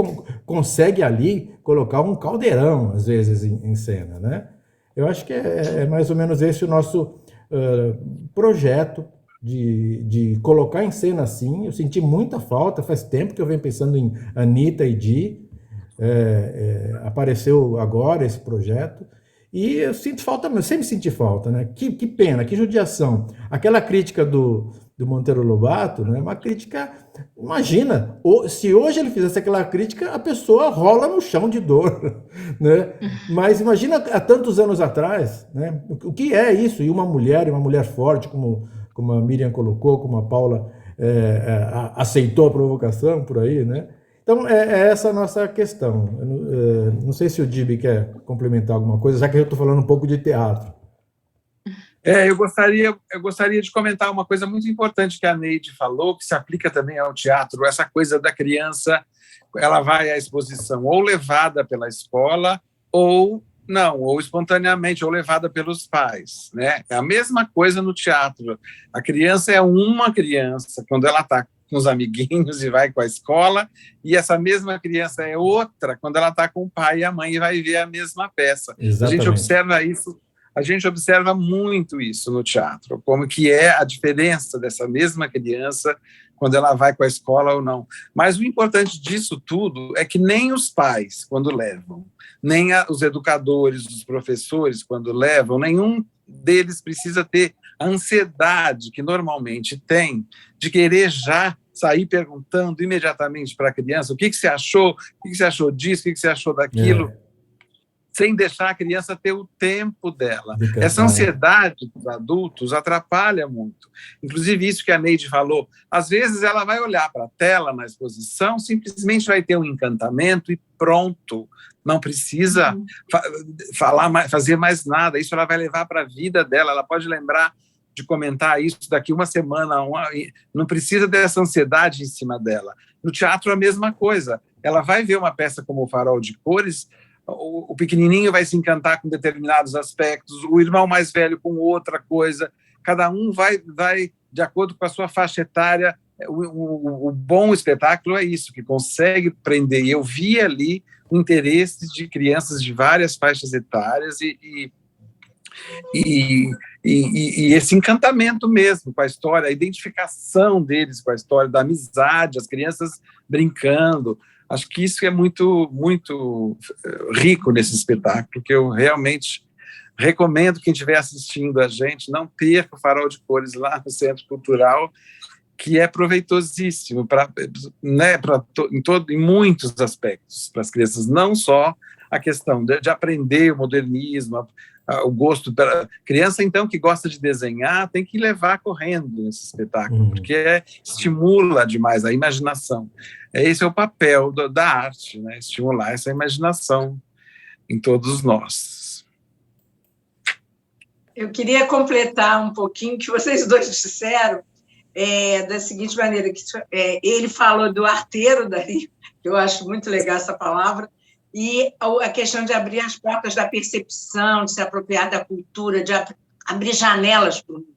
[SPEAKER 2] consegue ali colocar um caldeirão, às vezes, em cena, né? Eu acho que é mais ou menos esse o nosso projeto de colocar em cena assim. Eu senti muita falta, faz tempo que eu venho pensando em Anitta e Di. Apareceu agora esse projeto. E eu sinto falta, eu sempre senti falta, né? Que pena, que judiação. Aquela crítica do Monteiro Lobato, né? Uma crítica, imagina, se hoje ele fizesse aquela crítica, a pessoa rola no chão de dor, né? Mas imagina há tantos anos atrás, né? O que é isso? E uma mulher forte, como a Miriam colocou, como a Paula aceitou a provocação por aí, né? Então, é essa a nossa questão. Não sei se o Dibi quer complementar alguma coisa, já que eu estou falando um pouco de teatro.
[SPEAKER 3] Eu gostaria de comentar uma coisa muito importante que a Neide falou, que se aplica também ao teatro, essa coisa da criança, ela vai à exposição ou levada pela escola, ou espontaneamente, ou levada pelos pais, né? É a mesma coisa no teatro. A criança é uma criança, quando ela está com os amiguinhos e vai com a escola, e essa mesma criança é outra quando ela está com o pai e a mãe e vai ver a mesma peça.
[SPEAKER 2] Exatamente.
[SPEAKER 3] A gente observa muito isso no teatro, como que é a diferença dessa mesma criança quando ela vai com a escola ou não. Mas o importante disso tudo é que nem os pais, quando levam, nem os educadores, os professores, quando levam, nenhum deles precisa ter a ansiedade que normalmente tem de querer já sair perguntando imediatamente para a criança o que você achou, o que você achou disso, o que você achou daquilo, sem deixar a criança ter o tempo dela. Essa ansiedade dos adultos atrapalha muito. Inclusive isso que a Neide falou, às vezes ela vai olhar para a tela na exposição, simplesmente vai ter um encantamento e pronto, não precisa fazer mais nada, isso ela vai levar para a vida dela, ela pode lembrar de comentar isso daqui uma semana, não precisa dessa ansiedade em cima dela. No teatro, a mesma coisa. Ela vai ver uma peça como O Farol de Cores, o pequenininho vai se encantar com determinados aspectos, o irmão mais velho com outra coisa, cada um vai de acordo com a sua faixa etária. O bom espetáculo é isso, que consegue prender. Eu vi ali o interesse de crianças de várias faixas etárias e esse encantamento mesmo com a história, a identificação deles com a história, da amizade, as crianças brincando. Acho que isso é muito, muito rico nesse espetáculo, que eu realmente recomendo quem estiver assistindo a gente, não perca o Farol de Cores lá no Centro Cultural, que é proveitosíssimo em muitos aspectos para as crianças, não só a questão de aprender o modernismo, o gosto pela criança, então, que gosta de desenhar, tem que levar correndo nesse espetáculo, porque estimula demais a imaginação. Esse é o papel da arte, né? Estimular essa imaginação em todos nós.
[SPEAKER 6] Eu queria completar um pouquinho o que vocês dois disseram, da seguinte maneira, que ele falou do arteiro daí, eu acho muito legal essa palavra, e a questão de abrir as portas da percepção, de se apropriar da cultura, de abrir janelas para o mundo.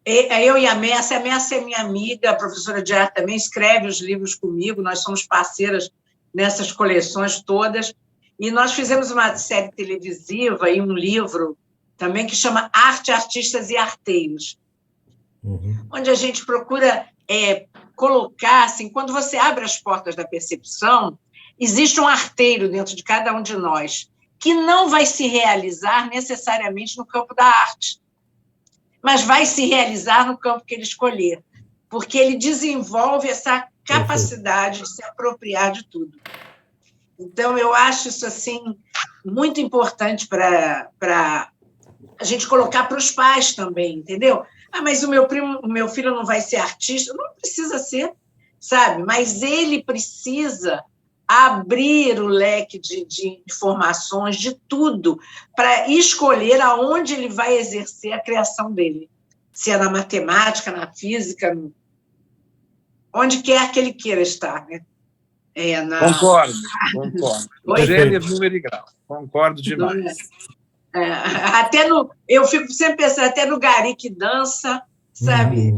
[SPEAKER 6] Eu e a Messa é minha amiga, a professora de arte também, escreve os livros comigo, nós somos parceiras nessas coleções todas, e nós fizemos uma série televisiva e um livro também que chama Arte, Artistas e Arteiros, onde a gente procura colocar, assim, quando você abre as portas da percepção, existe um arteiro dentro de cada um de nós que não vai se realizar necessariamente no campo da arte, mas vai se realizar no campo que ele escolher, porque ele desenvolve essa capacidade de se apropriar de tudo. Então, eu acho isso assim muito importante para a gente colocar para os pais também, entendeu? Ah, mas o meu filho não vai ser artista? Não precisa ser, sabe? Mas ele precisa abrir o leque de informações, de tudo, para escolher aonde ele vai exercer a criação dele. Se é na matemática, na física, onde quer que ele queira estar, né?
[SPEAKER 3] Concordo. Gênero, número e grau. Concordo demais.
[SPEAKER 6] Eu fico sempre pensando, até no gari que dança, sabe?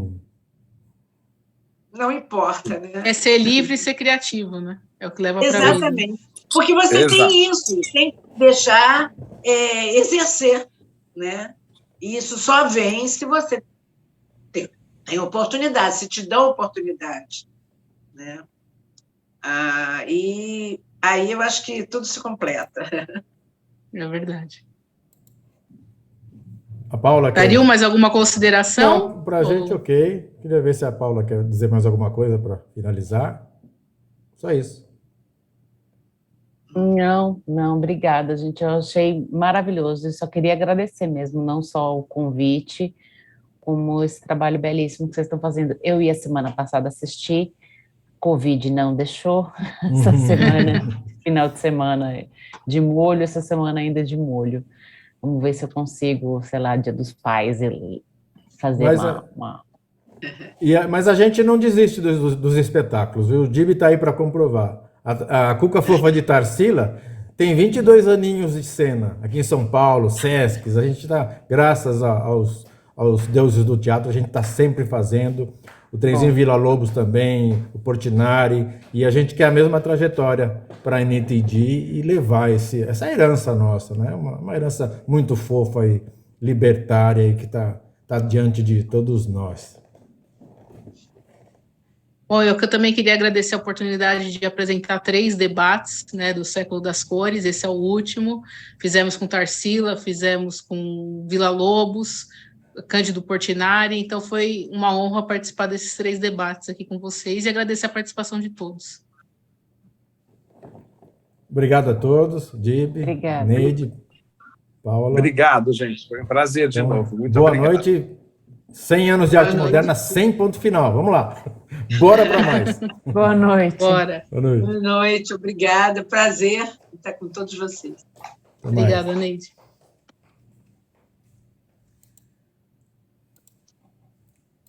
[SPEAKER 6] Não importa, né?
[SPEAKER 1] É ser livre e ser criativo, né? É o que leva para a vida.
[SPEAKER 6] Exatamente. Porque você tem isso, tem que deixar exercer, né? E isso só vem se você tem oportunidade, se te dão oportunidade, né? E aí eu acho que tudo se completa.
[SPEAKER 1] É verdade.
[SPEAKER 2] A Paula quer...
[SPEAKER 1] Daria mais alguma consideração?
[SPEAKER 2] Para a gente, ok. Queria ver se a Paula quer dizer mais alguma coisa para finalizar. Só isso.
[SPEAKER 5] Não, obrigada, gente. Eu achei maravilhoso. Eu só queria agradecer mesmo, não só o convite, como esse trabalho belíssimo que vocês estão fazendo. Eu ia semana passada assistir, Covid não deixou, essa semana, final de semana de molho, essa semana ainda de molho. Vamos ver se eu consigo, sei lá, Dia dos Pais, fazer
[SPEAKER 2] Mas a gente não desiste dos espetáculos, viu? O Gibi está aí para comprovar. A Cuca Fofa de Tarsila tem 22 aninhos de cena aqui em São Paulo, Sescs. A gente está, graças aos deuses do teatro, a gente está sempre fazendo. O Trenzinho Vila Lobos também, o Portinari, e a gente quer a mesma trajetória para a NTD e levar essa herança nossa, né? Uma herança muito fofa e libertária e que está diante de todos nós.
[SPEAKER 1] Bom, eu também queria agradecer a oportunidade de apresentar 3 debates, né, do Século das Cores. Esse é o último. Fizemos com Tarsila, fizemos com Vila Lobos, Cândido Portinari, então foi uma honra participar desses 3 debates aqui com vocês e agradecer a participação de todos.
[SPEAKER 2] Obrigado a todos, Gibi, Neide, Paula.
[SPEAKER 3] Obrigado, gente, foi um prazer de novo. Muito
[SPEAKER 2] boa
[SPEAKER 3] obrigado.
[SPEAKER 2] Noite, 100 anos de arte moderna, 100 ponto final, vamos lá, bora para mais.
[SPEAKER 5] Boa noite.
[SPEAKER 1] Bora.
[SPEAKER 6] Boa noite, obrigada, prazer estar com todos vocês.
[SPEAKER 1] Obrigada, Neide.